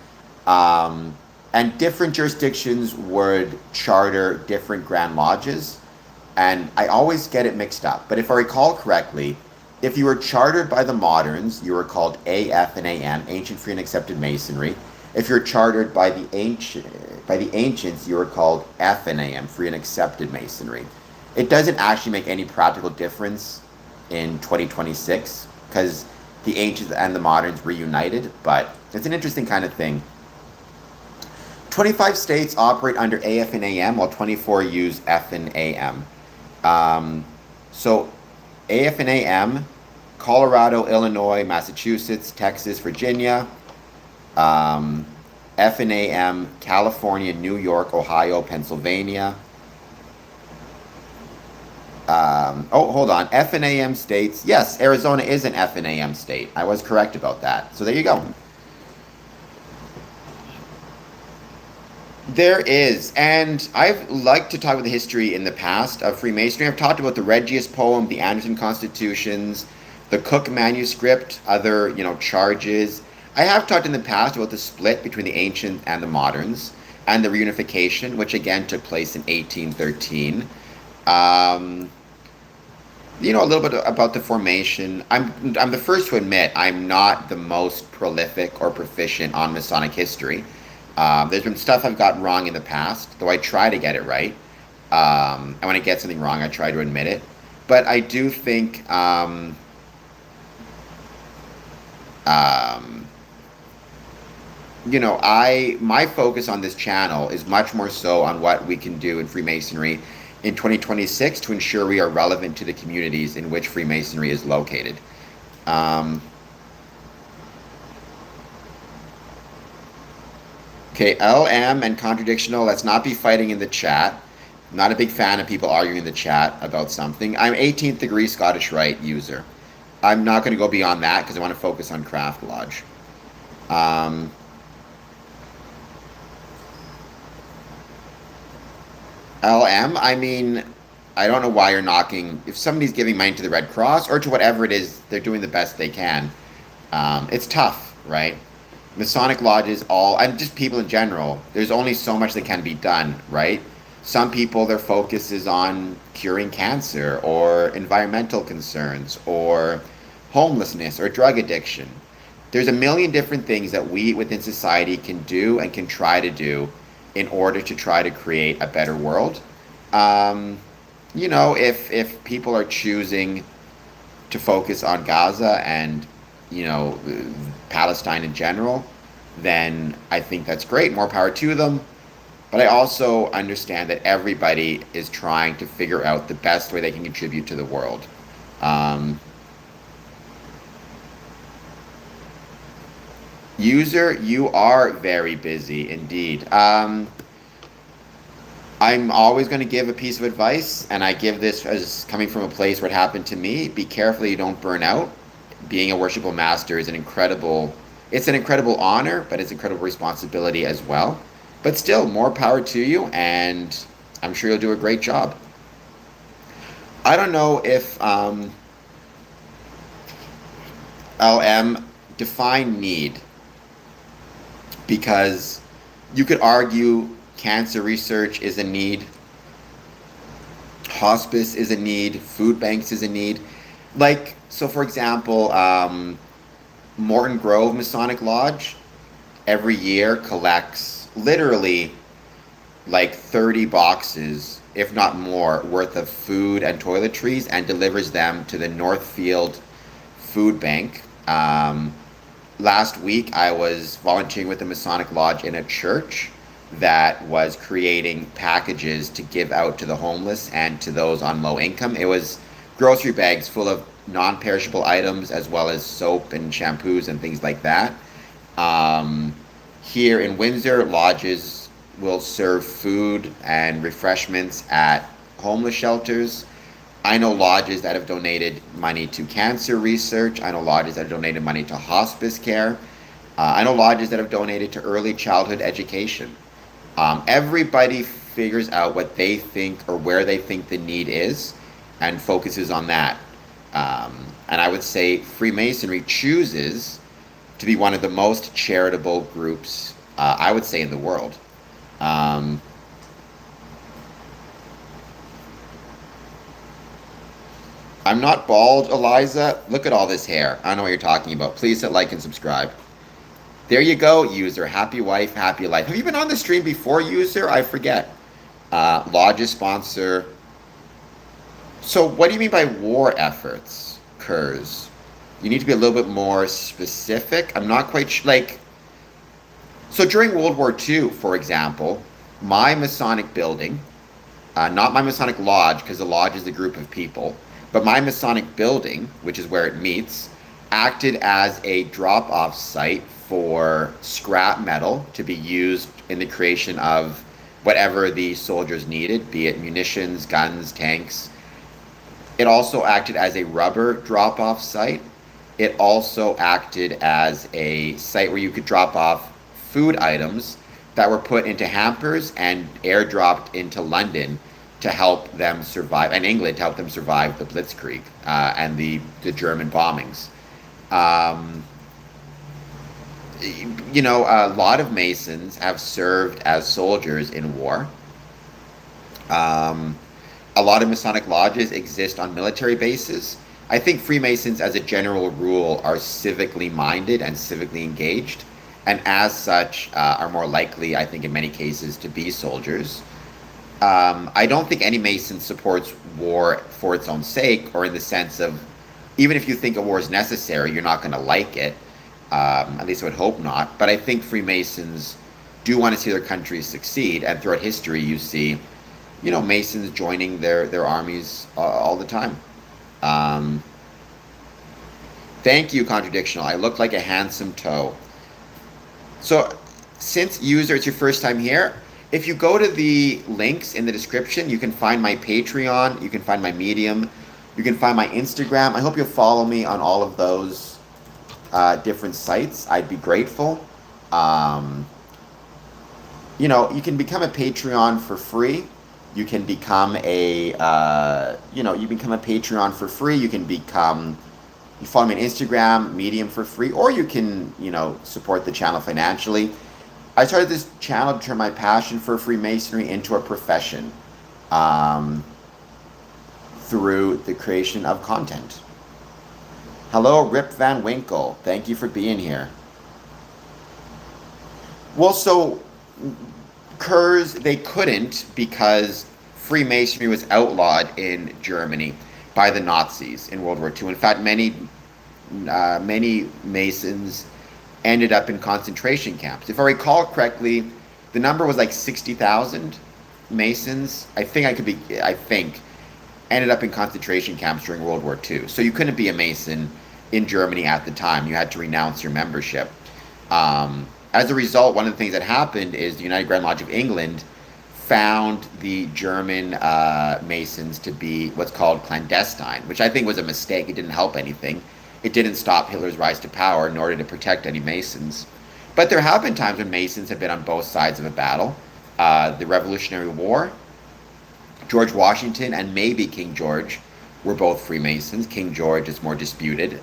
And different jurisdictions would charter different Grand Lodges. And I always get it mixed up. But if I recall correctly, if you were chartered by the moderns, you were called AF and AM, Ancient Free and Accepted Masonry. If you're chartered by the ancients, you were called F and AM, Free and Accepted Masonry. It doesn't actually make any practical difference in 2026 because the ancients and the moderns reunited, but it's an interesting kind of thing. 25 states operate under AF and AM, while 24 use F and AM. So AF and AM, Colorado, Illinois, Massachusetts, Texas, Virginia. F and AM, California, New York, Ohio, Pennsylvania. Hold on. F and AM states. Yes, Arizona is an F and AM state. I was correct about that. So there you go. There is, and I've liked to talk about the history in the past of Freemasonry. I've talked about the Regius poem, the Anderson Constitutions, the Cook manuscript, other, charges. I have talked in the past about the split between the ancient and the moderns, and the reunification, which again took place in 1813. A little bit about the formation. I'm the first to admit I'm not the most prolific or proficient on Masonic history. There's been stuff I've gotten wrong in the past, though I try to get it right. And when I get something wrong, I try to admit it. But I do think my focus on this channel is much more so on what we can do in Freemasonry in 2026 to ensure we are relevant to the communities in which Freemasonry is located. Okay, LM and contradictional, let's not be fighting in the chat. I'm not a big fan of people arguing in the chat about something. I'm 18th degree Scottish Rite user. I'm not going to go beyond that because I want to focus on Craft Lodge. Um, LM, I mean, I don't know why you're knocking. If somebody's giving money to the Red Cross or to whatever it is, they're doing the best they can. It's tough, right? Masonic lodges, all, and just people in general, there's only so much that can be done, right? Some people, their focus is on curing cancer or environmental concerns or homelessness or drug addiction. There's a million different things that we within society can do and can try to do in order to try to create a better world. Um, if people are choosing to focus on Gaza and you know Palestine in general, then I think that's great. More power to them. But I also understand that everybody is trying to figure out the best way they can contribute to the world. Um, User, you are very busy indeed. I'm always going to give a piece of advice, and I give this as coming from a place where it happened to me. Be careful you don't burn out. Being a worshipful master is it's an incredible honor, but it's an incredible responsibility as well. But still, more power to you, and I'm sure you'll do a great job. I don't know if LM define need, because you could argue cancer research is a need, hospice is a need, food banks is a need. Like, so for example, Morton Grove Masonic Lodge every year collects literally like 30 boxes, if not more, worth of food and toiletries and delivers them to the Northfield Food Bank. Last week, I was volunteering with the Masonic Lodge in a church that was creating packages to give out to the homeless and to those on low income. It was grocery bags full of non-perishable items as well as soap and shampoos and things like that. Um, Here in Windsor, lodges will serve food and refreshments at homeless shelters. I know lodges that have donated money to cancer research. I know lodges that have donated money to hospice care. I know lodges that have donated to early childhood education. Everybody figures out what they think or where they think the need is and focuses on that. And I would say Freemasonry chooses to be one of the most charitable groups, I would say, in the world. Um, I'm not bald, Eliza. Look at all this hair. I don't know what you're talking about. Please hit like and subscribe. There you go, user. Happy wife, happy life. Have you been on the stream before, user? I forget. Lodges sponsor. So, what do you mean by war efforts, Kurz? You need to be a little bit more specific. I'm not quite like. So during World War II, for example, my Masonic building, not my Masonic lodge, because the lodge is a group of people, but my Masonic building, which is where it meets, acted as a drop-off site for scrap metal to be used in the creation of whatever the soldiers needed, be it munitions, guns, tanks. It also acted as a rubber drop-off site. It also acted as a site where you could drop off food items that were put into hampers and airdropped into London to help them survive, and England to help them survive the Blitzkrieg and the German bombings. Um, a lot of Masons have served as soldiers in war. Um, a lot of Masonic lodges exist on military bases. I think Freemasons, as a general rule, are civically minded and civically engaged, and as such, are more likely, I think, in many cases, to be soldiers. I don't think any Mason supports war for its own sake, or in the sense of, even if you think a war is necessary, you're not going to like it. At least I would hope not. But I think Freemasons do want to see their country succeed, and throughout history, you see, Masons joining their armies all the time. Um, Thank you, contradictional. I look like a handsome toe. So Since user, it's your first time here, if you go to the links in the description, you can find my Patreon, you can find my Medium, you can find my Instagram. I hope you'll follow me on all of those different sites. I'd be grateful. Um, you can become a Patreon for free. You can become you become a Patreon for free. You follow me on Instagram, Medium for free, or you can, support the channel financially. I started this channel to turn my passion for Freemasonry into a profession through the creation of content. Hello, Rip Van Winkle. Thank you for being here. Well, so Kurz, they couldn't because Freemasonry was outlawed in Germany by the Nazis in World War II. In fact, many Masons ended up in concentration camps. If I recall correctly, the number was like 60,000 Masons. I think, ended up in concentration camps during World War II. So you couldn't be a Mason in Germany at the time. You had to renounce your membership. As a result, one of the things that happened is the United Grand Lodge of England found the German Masons to be what's called clandestine, which I think was a mistake. It didn't help anything. It didn't stop Hitler's rise to power, nor did it protect any Masons. But there have been times when Masons have been on both sides of a battle. The Revolutionary War, George Washington and maybe King George were both Freemasons. King George is more disputed.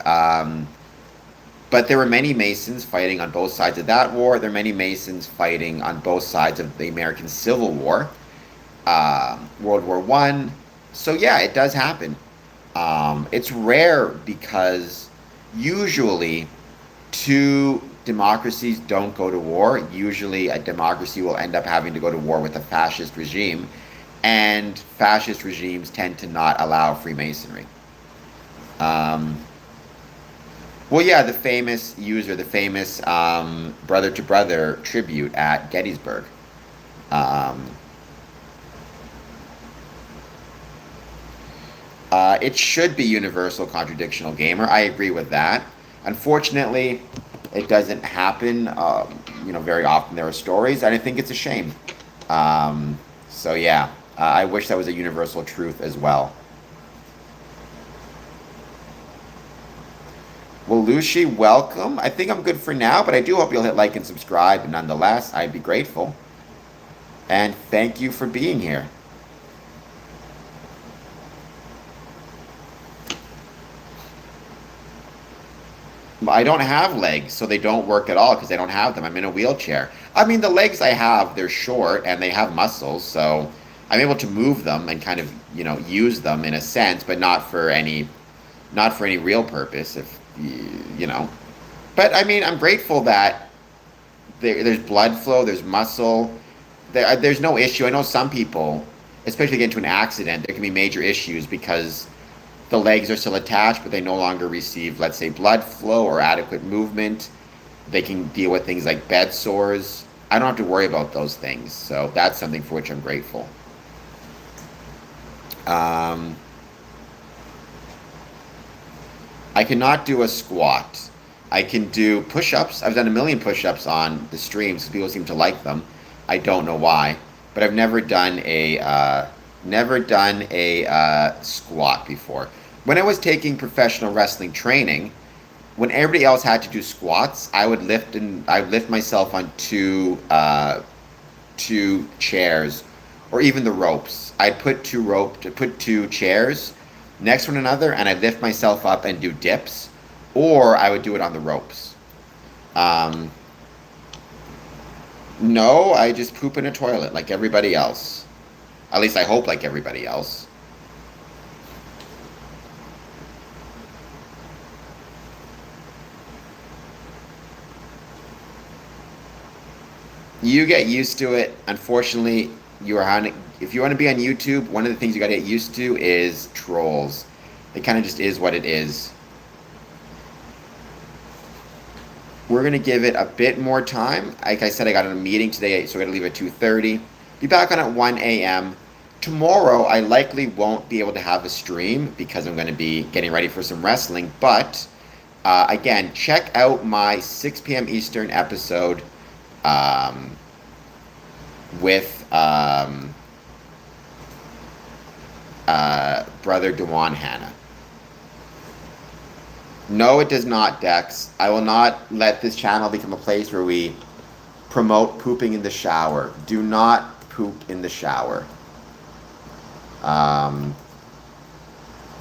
But there were many Masons fighting on both sides of that war. There are many Masons fighting on both sides of the American Civil War, World War I. So yeah, it does happen. It's rare because usually two democracies don't go to war. Usually a democracy will end up having to go to war with a fascist regime, and fascist regimes tend to not allow Freemasonry. Well, yeah, the famous brother to brother tribute at Gettysburg. It should be universal contradictional gamer. I agree with that. Unfortunately, it doesn't happen. Very often there are stories, and I think it's a shame. So yeah, I wish that was a universal truth as well. Well, Lucy, welcome. I think I'm good for now, but I do hope you'll hit like and subscribe. Nonetheless, I'd be grateful. And thank you for being here. I don't have legs, so they don't work at all because I don't have them. I'm in a wheelchair. I mean, the legs I have, they're short and they have muscles, so I'm able to move them and kind of, use them in a sense, but not for any real purpose, But I mean, I'm grateful that there's blood flow, there's muscle, there's no issue. I know some people, especially get into an accident, there can be major issues because the legs are still attached, but they no longer receive, let's say, blood flow or adequate movement. They can deal with things like bed sores. I don't have to worry about those things, so that's something for which I'm grateful. I cannot do a squat. I can do push-ups. I've done a million push-ups on the streams because people seem to like them. I don't know why, but I've never done a squat before. When I was taking professional wrestling training, when everybody else had to do squats, I would lift myself on two chairs, or even the ropes. I'd put two chairs next to one another, and I'd lift myself up and do dips, or I would do it on the ropes. No, I just poop in a toilet like everybody else. At least I hope like everybody else. You get used to it. Unfortunately, if you want to be on YouTube, one of the things you got to get used to is trolls. It kind of just is what it is. We're going to give it a bit more time. Like I said, I got a meeting today, so I got to leave at 2:30. Be back on at 1 a.m. Tomorrow, I likely won't be able to have a stream because I'm going to be getting ready for some wrestling. But, again, check out my 6 p.m. Eastern episode um, with Brother Dewan Hanna. No, it does not, Dex. I will not let this channel become a place where we promote pooping in the shower. Do not poop in the shower. I'm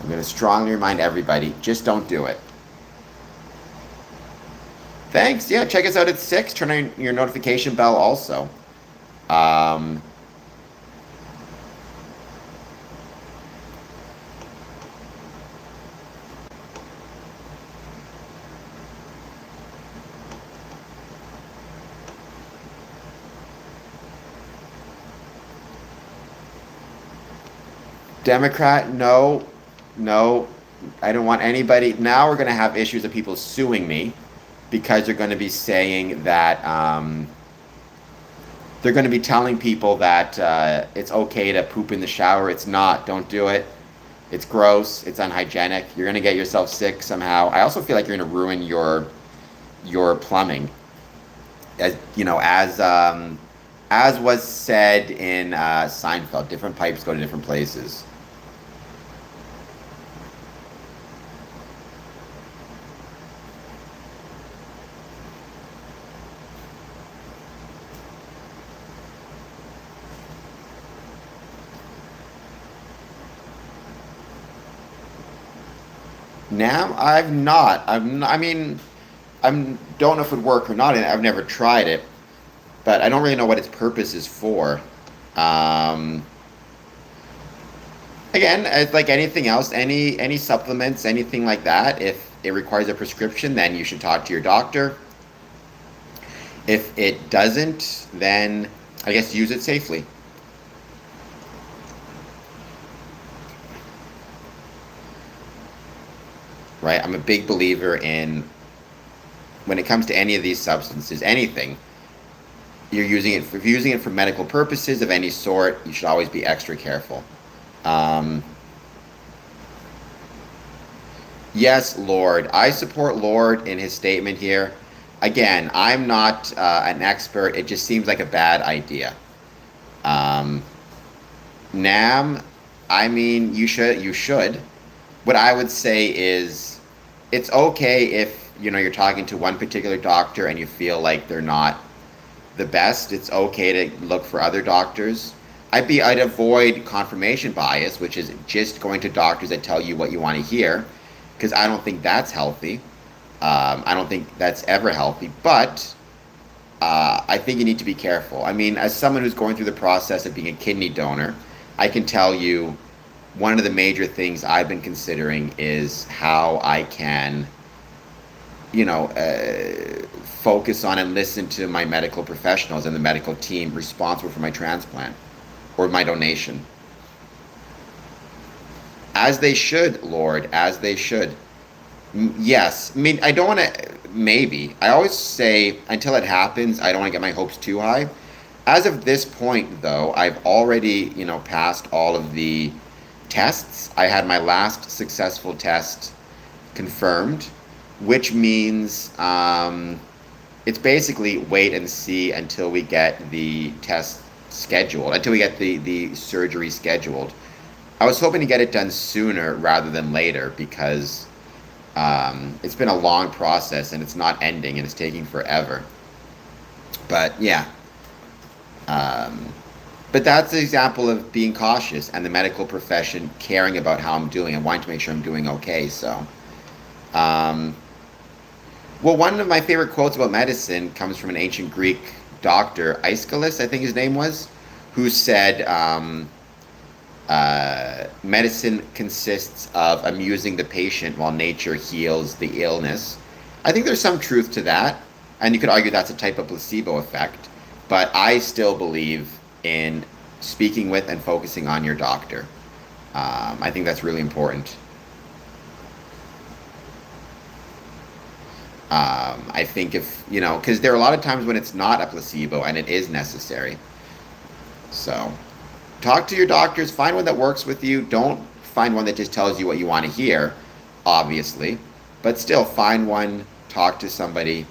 going to strongly remind everybody, just don't do it. Thanks. Yeah, check us out at 6. Turn on your notification bell also. Democrat, no, I don't want anybody. Now we're going to have issues of people suing me because they're going to be saying that they're going to be telling people that it's okay to poop in the shower. It's not. Don't do it. It's gross. It's unhygienic. You're going to get yourself sick somehow. I also feel like you're going to ruin your plumbing. As you know, as was said in Seinfeld, different pipes go to different places. Now, I've not. I mean, I don't know if it would work or not. I've never tried it, but I don't really know what its purpose is for. Um, Again, it's like anything else, any supplements, anything like that. If it requires a prescription, then you should talk to your doctor. If it doesn't, then I guess use it safely. Right? I'm a big believer in when it comes to any of these substances, anything, if you're using it for medical purposes of any sort, you should always be extra careful. Um, yes, Lord. I support Lord in his statement here. Again, I'm not an expert. It just seems like a bad idea. Um, Nam, I mean, you should. What I would say is, it's okay if you're talking to one particular doctor and you feel like they're not the best. It's okay to look for other doctors. I'd avoid confirmation bias, which is just going to doctors that tell you what you want to hear, because I don't think that's healthy. I don't think that's ever healthy. But I think you need to be careful. I mean, as someone who's going through the process of being a kidney donor, I can tell you one of the major things I've been considering is how I can, focus on and listen to my medical professionals and the medical team responsible for my transplant or my donation. As they should, Lord, as they should. Yes. I mean, I don't want to, maybe. I always say until it happens, I don't want to get my hopes too high. As of this point, though, I've already, passed all of the tests. I had my last successful test confirmed, which means it's basically wait and see until we get the test scheduled, until we get the surgery scheduled. I was hoping to get it done sooner rather than later because it's been a long process and it's not ending and it's taking forever. But yeah. But that's an example of being cautious and the medical profession caring about how I'm doing and wanting to make sure I'm doing okay. So, well, one of my favorite quotes about medicine comes from an ancient Greek doctor, Aeschylus, I think his name was, who said, medicine consists of amusing the patient while nature heals the illness. I think there's some truth to that, and you could argue that's a type of placebo effect, but I still believe in speaking with and focusing on your doctor. I think that's really important. I think because there are a lot of times when it's not a placebo and it is necessary. So, talk to your doctors, find one that works with you. Don't find one that just tells you what you want to hear, obviously. But still, find one, talk to somebody,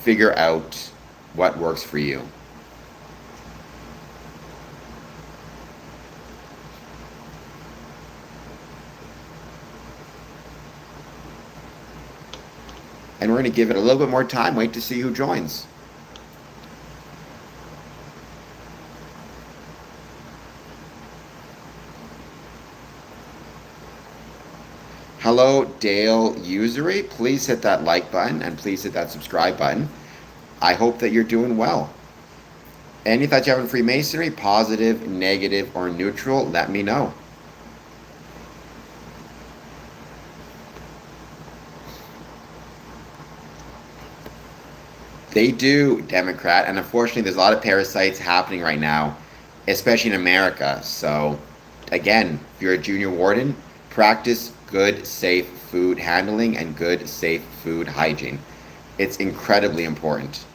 figure out What works for you? And we're going to give it a little bit more time. Wait to see who joins. Hello, Dale Usury. Please hit that like button and please hit that subscribe button. I hope that you're doing well. Any thoughts you have on Freemasonry, positive, negative, or neutral, let me know. They do, Democrat, and unfortunately, there's a lot of parasites happening right now, especially in America. So, again, if you're a junior warden, practice good, safe food handling and good, safe food hygiene. It's incredibly important.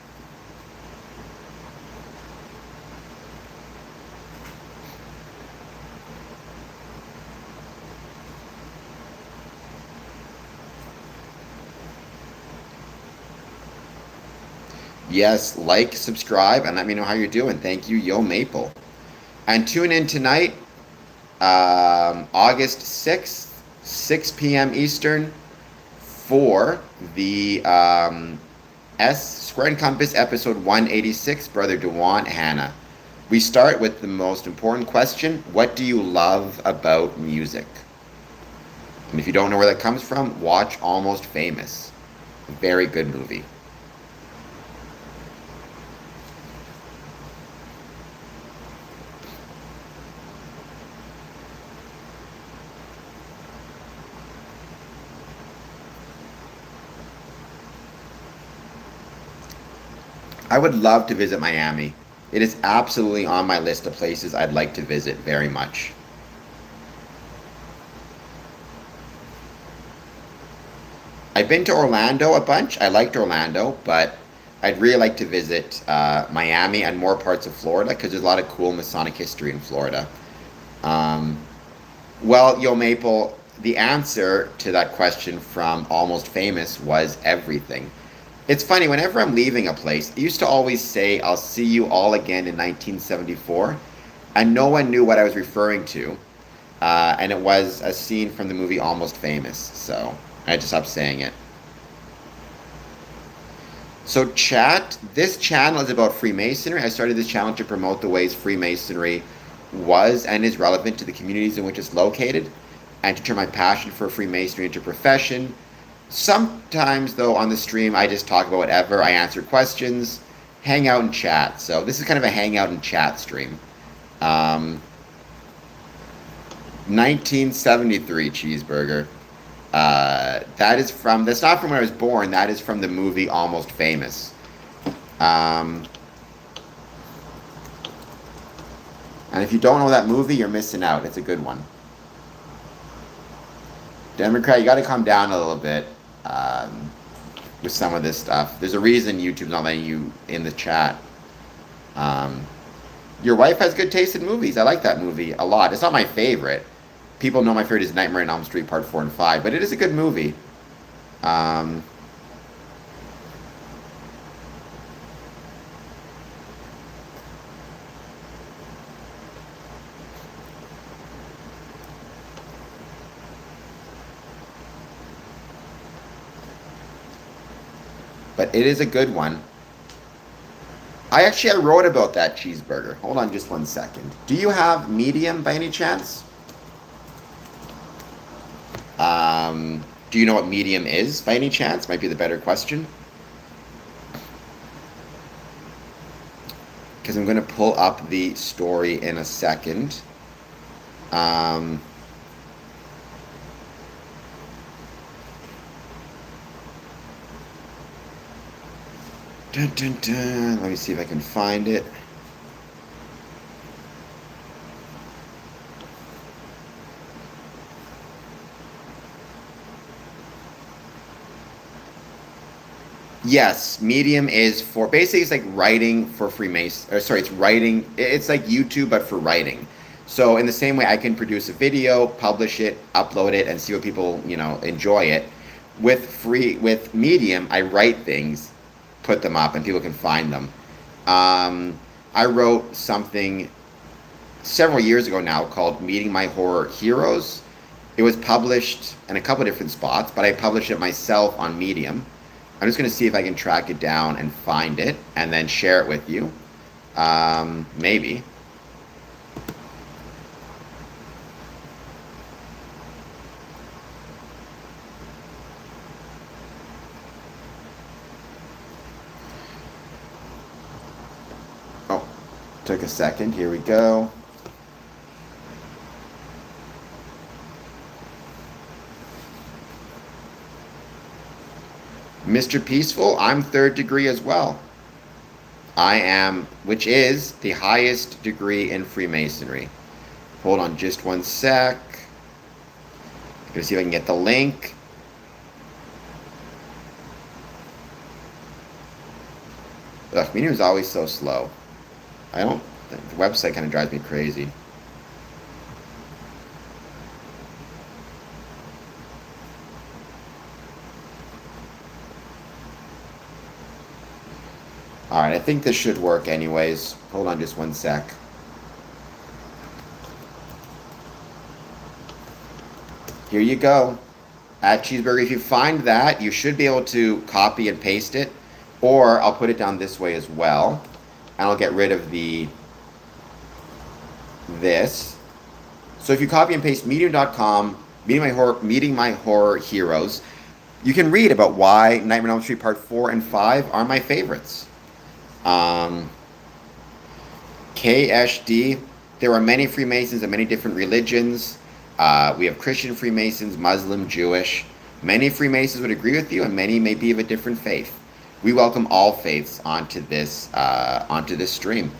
Yes, like, subscribe, and let me know how you're doing. Thank you, Yo Maple. And tune in tonight, August 6th, 6 p.m. Eastern, for the S Square and Compass episode 186, Brother Dewan Hannah. We start with the most important question: what do you love about music? And if you don't know where that comes from, watch Almost Famous. A very good movie. I would love to visit Miami. It is absolutely on my list of places I'd like to visit very much. I've been to Orlando a bunch. I liked Orlando, but I'd really like to visit Miami and more parts of Florida because there's a lot of cool Masonic history in Florida. Um, well, Yo Maple, the answer to that question from Almost Famous was everything. It's funny, whenever I'm leaving a place, I used to always say, I'll see you all again in 1974, and no one knew what I was referring to. And it was a scene from the movie Almost Famous, so I had to stop saying it. So, chat, this channel is about Freemasonry. I started this channel to promote the ways Freemasonry was and is relevant to the communities in which it's located, and to turn my passion for Freemasonry into profession. Sometimes, though, on the stream, I just talk about whatever. I answer questions, hang out and chat. So this is kind of a hangout and chat stream. Um, 1973 cheeseburger. That's not from when I was born. That is from the movie Almost Famous. Um, and if you don't know that movie, you're missing out. It's a good one. Democrat, you got to calm down a little bit with some of this stuff. There's a reason YouTube's not letting you in the chat. Um, your wife has good taste in movies. I like that movie a lot. It's not my favorite. People know my favorite is Nightmare on Elm Street Part 4 and 5, but it is a good movie. Um, but it is a good one. I wrote about that cheeseburger. Hold on just 1 second. Do you have medium by any chance? Do you know what medium is by any chance? Might be the better question. Because I'm going to pull up the story in a second. Um, dun, dun, dun. Let me see if I can find it. Yes, Medium is for basically it's like writing for Freemason. Or sorry, it's writing. It's like YouTube but for writing. So in the same way, I can produce a video, publish it, upload it, and see what people enjoy it. With Medium, I write things, put them up, and people can find them. Um, I wrote something several years ago now called Meeting My Horror Heroes. It was published in a couple of different spots, but I published it myself on Medium. I'm just going to see if I can track it down and find it and then share it with you. Maybe. Oh, took a second. Here we go. Mr. Peaceful, I'm third degree as well. I am, which is the highest degree in Freemasonry. Hold on just one sec. Gonna see if I can get the link. Ugh, Medium is always so slow. The website kind of drives me crazy. All right, I think this should work anyways. Hold on just one sec. Here you go. At Cheeseburger, if you find that, you should be able to copy and paste it, or I'll put it down this way as well, and I'll get rid of this. So if you copy and paste medium.com, meeting my horror heroes, you can read about why Nightmare on Elm Street Part 4 and 5 are my favorites. KSD, there are many Freemasons of many different religions. We have Christian Freemasons, Muslim, Jewish. Many Freemasons would agree with you, and many may be of a different faith. We welcome all faiths onto this stream.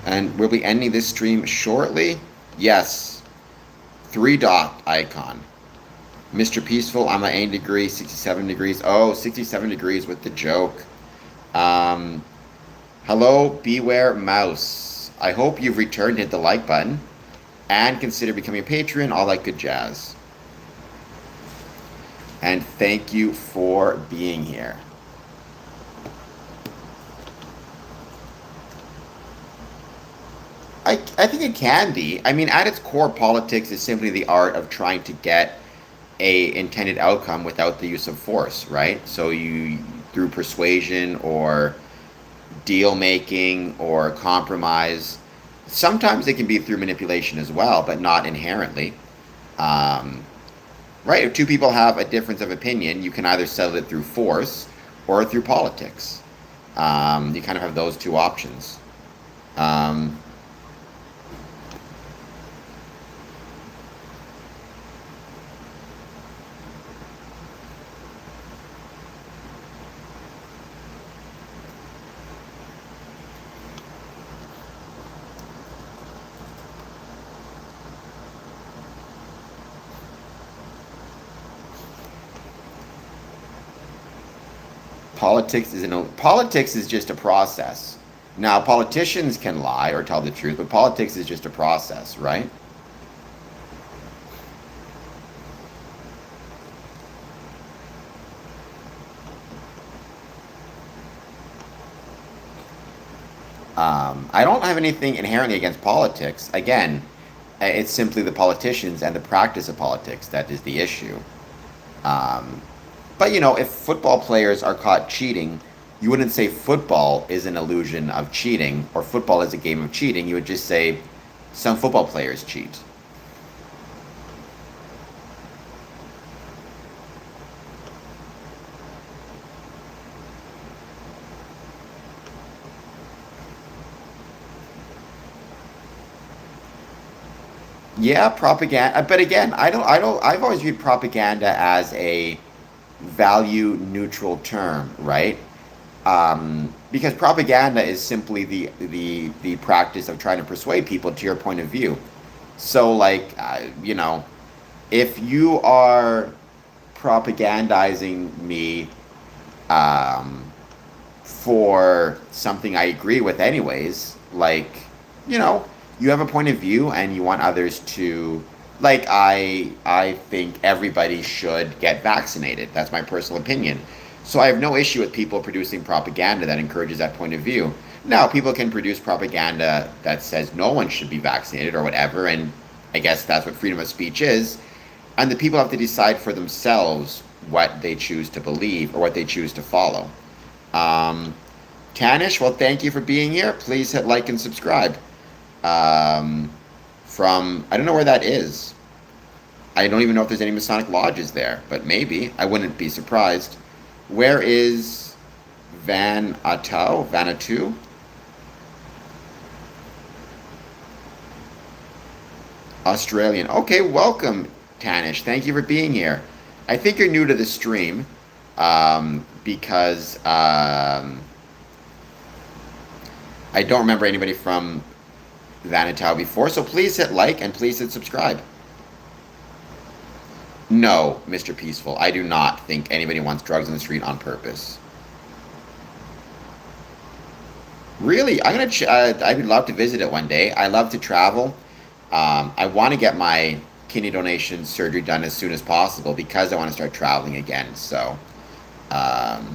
And we'll be ending this stream shortly. Yes. 3-dot icon. Mr. Peaceful, I'm at 80 degrees, 67 degrees. Oh, 67 degrees with the joke. Hello, Beware Mouse. I hope you've returned, hit the like button, and consider becoming a patron, all that good jazz. And thank you for being here. I think it can be. I mean, at its core, politics is simply the art of trying to get a intended outcome without the use of force, right? So you, through persuasion or deal making or compromise, sometimes it can be through manipulation as well, but not inherently. Right? If two people have a difference of opinion, you can either settle it through force or through politics. You kind of have those two options. Politics is just a process. Now, politicians can lie or tell the truth, but politics is just a process, right? I don't have anything inherently against politics. Again, it's simply the politicians and the practice of politics that is the issue. Um, but if football players are caught cheating, you wouldn't say football is an illusion of cheating or football is a game of cheating. You would just say some football players cheat. Yeah, propaganda. But again, I've always viewed propaganda as a value neutral term, right? Because propaganda is simply the practice of trying to persuade people to your point of view. So, like, if you are propagandizing me for something I agree with, anyways, like, you know, you have a point of view and you want others to, like, I think everybody should get vaccinated. That's my personal opinion. So I have no issue with people producing propaganda that encourages that point of view. Now, people can produce propaganda that says no one should be vaccinated or whatever, and I guess that's what freedom of speech is. And the people have to decide for themselves what they choose to believe or what they choose to follow. Um, Tanish, well, thank you for being here. Please hit like and subscribe. From, I don't know where that is. I don't even know if there's any Masonic lodges there, but maybe. I wouldn't be surprised. Where is Vanuatu? Australian. Okay, welcome, Tanish. Thank you for being here. I think you're new to the stream because I don't remember anybody from Vanuatu before, so please hit like and please hit subscribe. No, Mr. Peaceful, I do not think anybody wants drugs on the street on purpose. Really, I would love to visit it one day. I love to travel. I want to get my kidney donation surgery done as soon as possible because I want to start traveling again. So, well,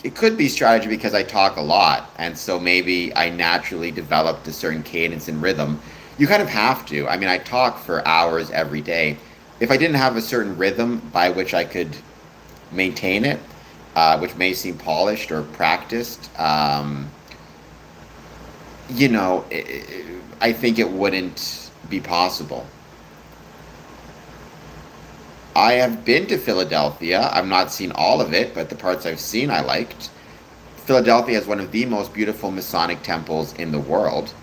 it could be strategy because I talk a lot, and so maybe I naturally developed a certain cadence and rhythm. You kind of have to. I mean, I talk for hours every day. If I didn't have a certain rhythm by which I could maintain it, which may seem polished or practiced, I think it wouldn't be possible. I have been to Philadelphia. I've not seen all of it, but the parts I've seen I liked. Philadelphia is one of the most beautiful Masonic temples in the world.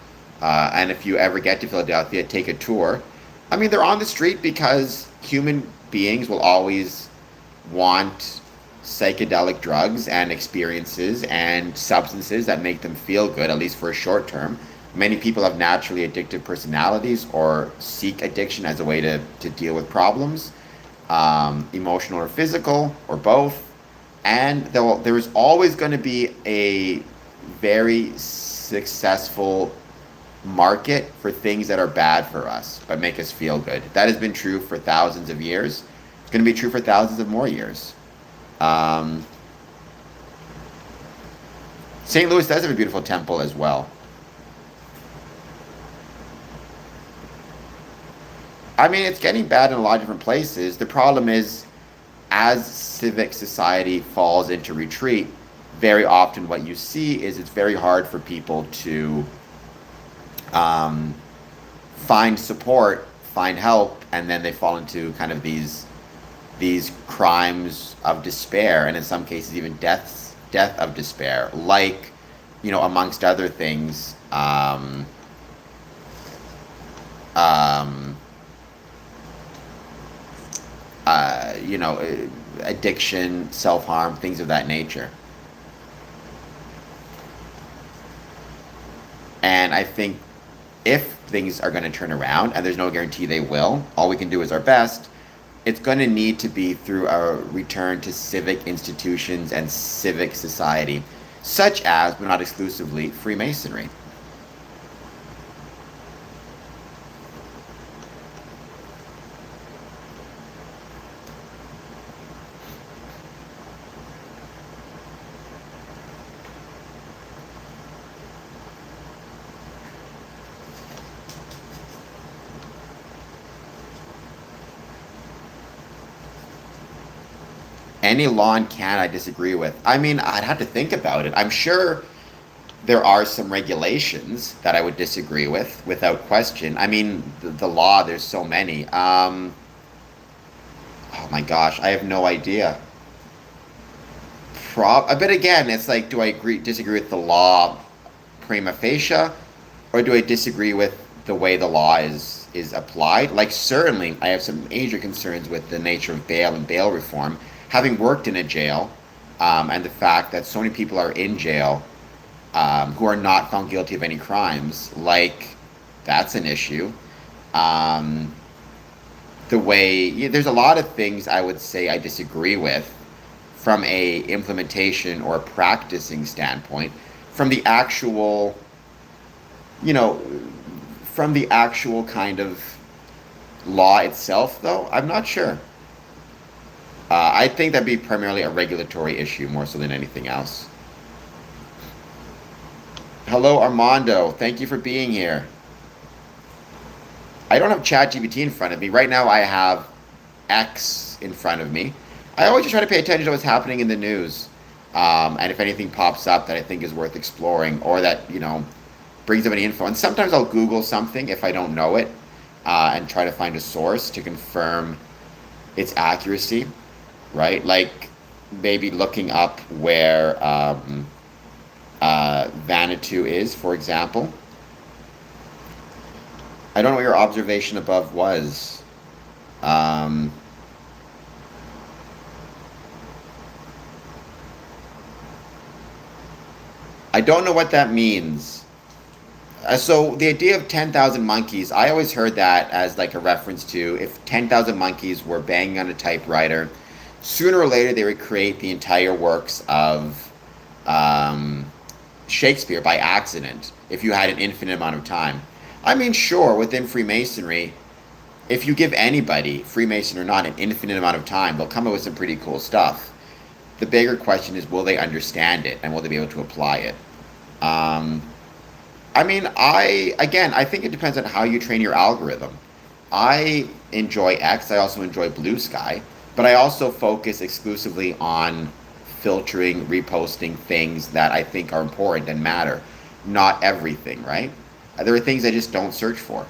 And if you ever get to Philadelphia, take a tour. I mean, they're on the street because human beings will always want psychedelic drugs and experiences and substances that make them feel good, at least for a short term. Many people have naturally addictive personalities or seek addiction as a way to deal with problems, emotional or physical, or both. And there is always going to be a very successful market for things that are bad for us but make us feel good. That has been true for thousands of years. It's going to be true for thousands of more years. St. Louis does have a beautiful temple as well. I mean, it's getting bad in a lot of different places. The problem is, as civic society falls into retreat, very often what you see is it's very hard for people to find support, find help, and then they fall into kind of these crimes of despair, and in some cases even death of despair, like, amongst other things, addiction, self-harm, things of that nature. And I think if things are going to turn around, and there's no guarantee they will, all we can do is our best. It's going to need to be through a return to civic institutions and civic society, such as, but not exclusively, Freemasonry. Any law in Canada I disagree with. I mean, I'd have to think about it. I'm sure there are some regulations that I would disagree with, without question. I mean, the law, there's so many. Oh my gosh, I have no idea. But again, it's like, do I disagree with the law prima facie, or do I disagree with the way the law is applied? Like, certainly, I have some major concerns with the nature of bail and bail reform. Having worked in a jail, and the fact that so many people are in jail who are not found guilty of any crimes, like, that's an issue. The way, there's a lot of things I would say I disagree with from a implementation or practicing standpoint. From the actual You know, from the actual kind of law itself, though, I'm not sure. I think that'd be primarily a regulatory issue more so than anything else. Hello, Armando. Thank you for being here. I don't have ChatGPT in front of me. Right now, I have X in front of me. I always just try to pay attention to what's happening in the news. And if anything pops up that I think is worth exploring or that, brings up any info. And sometimes I'll Google something if I don't know it and try to find a source to confirm its accuracy, right? Like maybe looking up where Vanuatu is, for example. I don't know what your observation above was. Um, I don't know what that means. So the idea of 10,000 monkeys, I always heard that as like a reference to if 10,000 monkeys were banging on a typewriter, sooner or later they would create the entire works of um, Shakespeare by accident if you had an infinite amount of time. I mean, sure, within Freemasonry, if you give anybody, Freemason or not, an infinite amount of time, they'll come up with some pretty cool stuff. The bigger question is, will they understand it and will they be able to apply it? Um, I mean, I think it depends on how you train your algorithm. I enjoy X, I also enjoy Blue Sky, but I also focus exclusively on filtering, reposting things that I think are important and matter. Not everything, right? There are things I just don't search for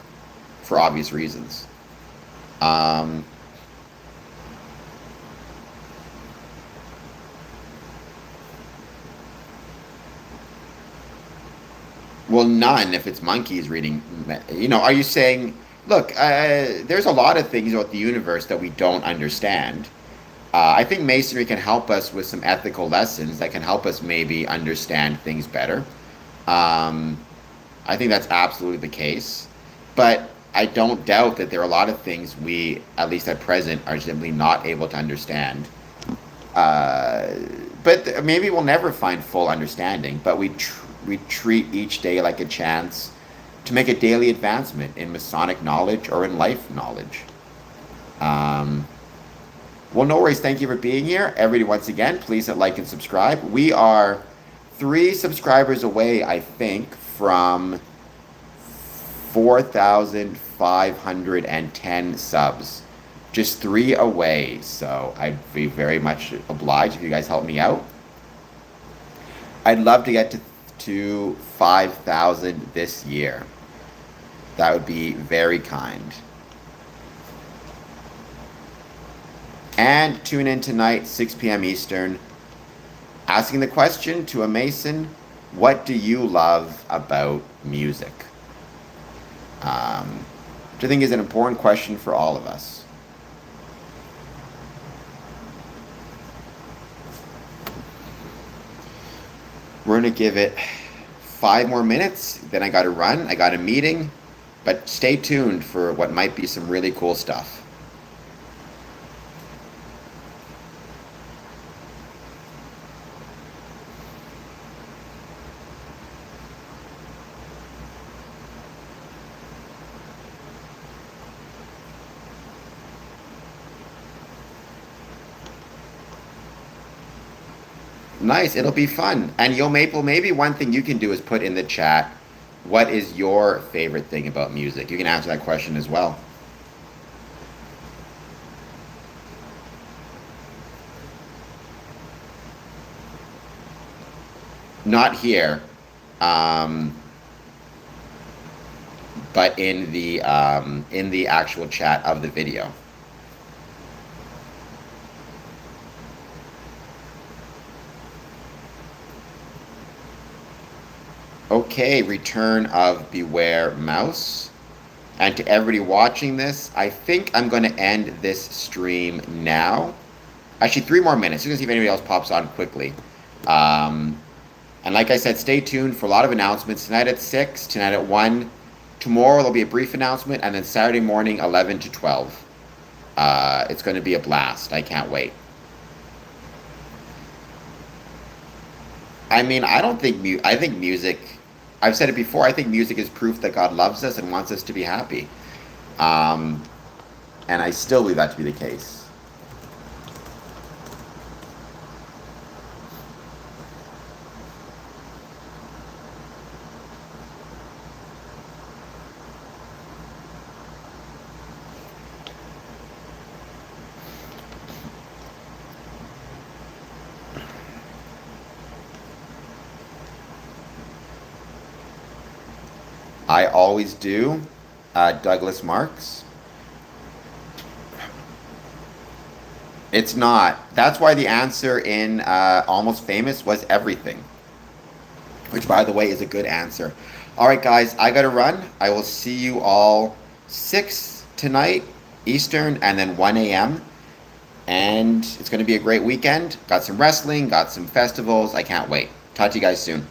obvious reasons. Um, well, none if it's monkeys reading. Are you saying, look, there's a lot of things about the universe that we don't understand. I think Masonry can help us with some ethical lessons that can help us maybe understand things better. Um, I think that's absolutely the case. But I don't doubt that there are a lot of things we, at least at present, are simply not able to understand. Uh, but maybe we'll never find full understanding, but we treat each day like a chance to make a daily advancement in Masonic knowledge or in life knowledge. Um, well, no worries. Thank you for being here. Everybody, once again, please hit like and subscribe. We are 3 subscribers away, I think, from 4,510 subs. Just 3 away. So I'd be very much obliged if you guys help me out. I'd love to get to 5,000 this year. That would be very kind. And tune in tonight, 6 p.m. Eastern, asking the question to a Mason, what do you love about music? Which I think is an important question for all of us. We're going to give it 5 more minutes, then I got to run, I got a meeting, but stay tuned for what might be some really cool stuff. Nice, it'll be fun. And Yo Maple, maybe one thing you can do is put in the chat, what is your favorite thing about music? You can answer that question as well. Not here, um, but in the actual chat of the video. Okay, return of Beware Mouse. And to everybody watching this, I think I'm going to end this stream now. Actually, 3 more minutes. Just going to see if anybody else pops on quickly. And like I said, stay tuned for a lot of announcements. Tonight at 6, tonight at 1. Tomorrow there'll be a brief announcement, and then Saturday morning, 11 to 12. It's going to be a blast. I can't wait. I mean, I think music I've said it before, I think music is proof that God loves us and wants us to be happy. Um, and I still believe that to be the case. I always do. Douglas Marks. It's not. That's why the answer in Almost Famous was everything, which, by the way, is a good answer. All right, guys, I got to run. I will see you all 6 tonight, Eastern, and then 1 a.m. And it's going to be a great weekend. Got some wrestling, got some festivals. I can't wait. Talk to you guys soon.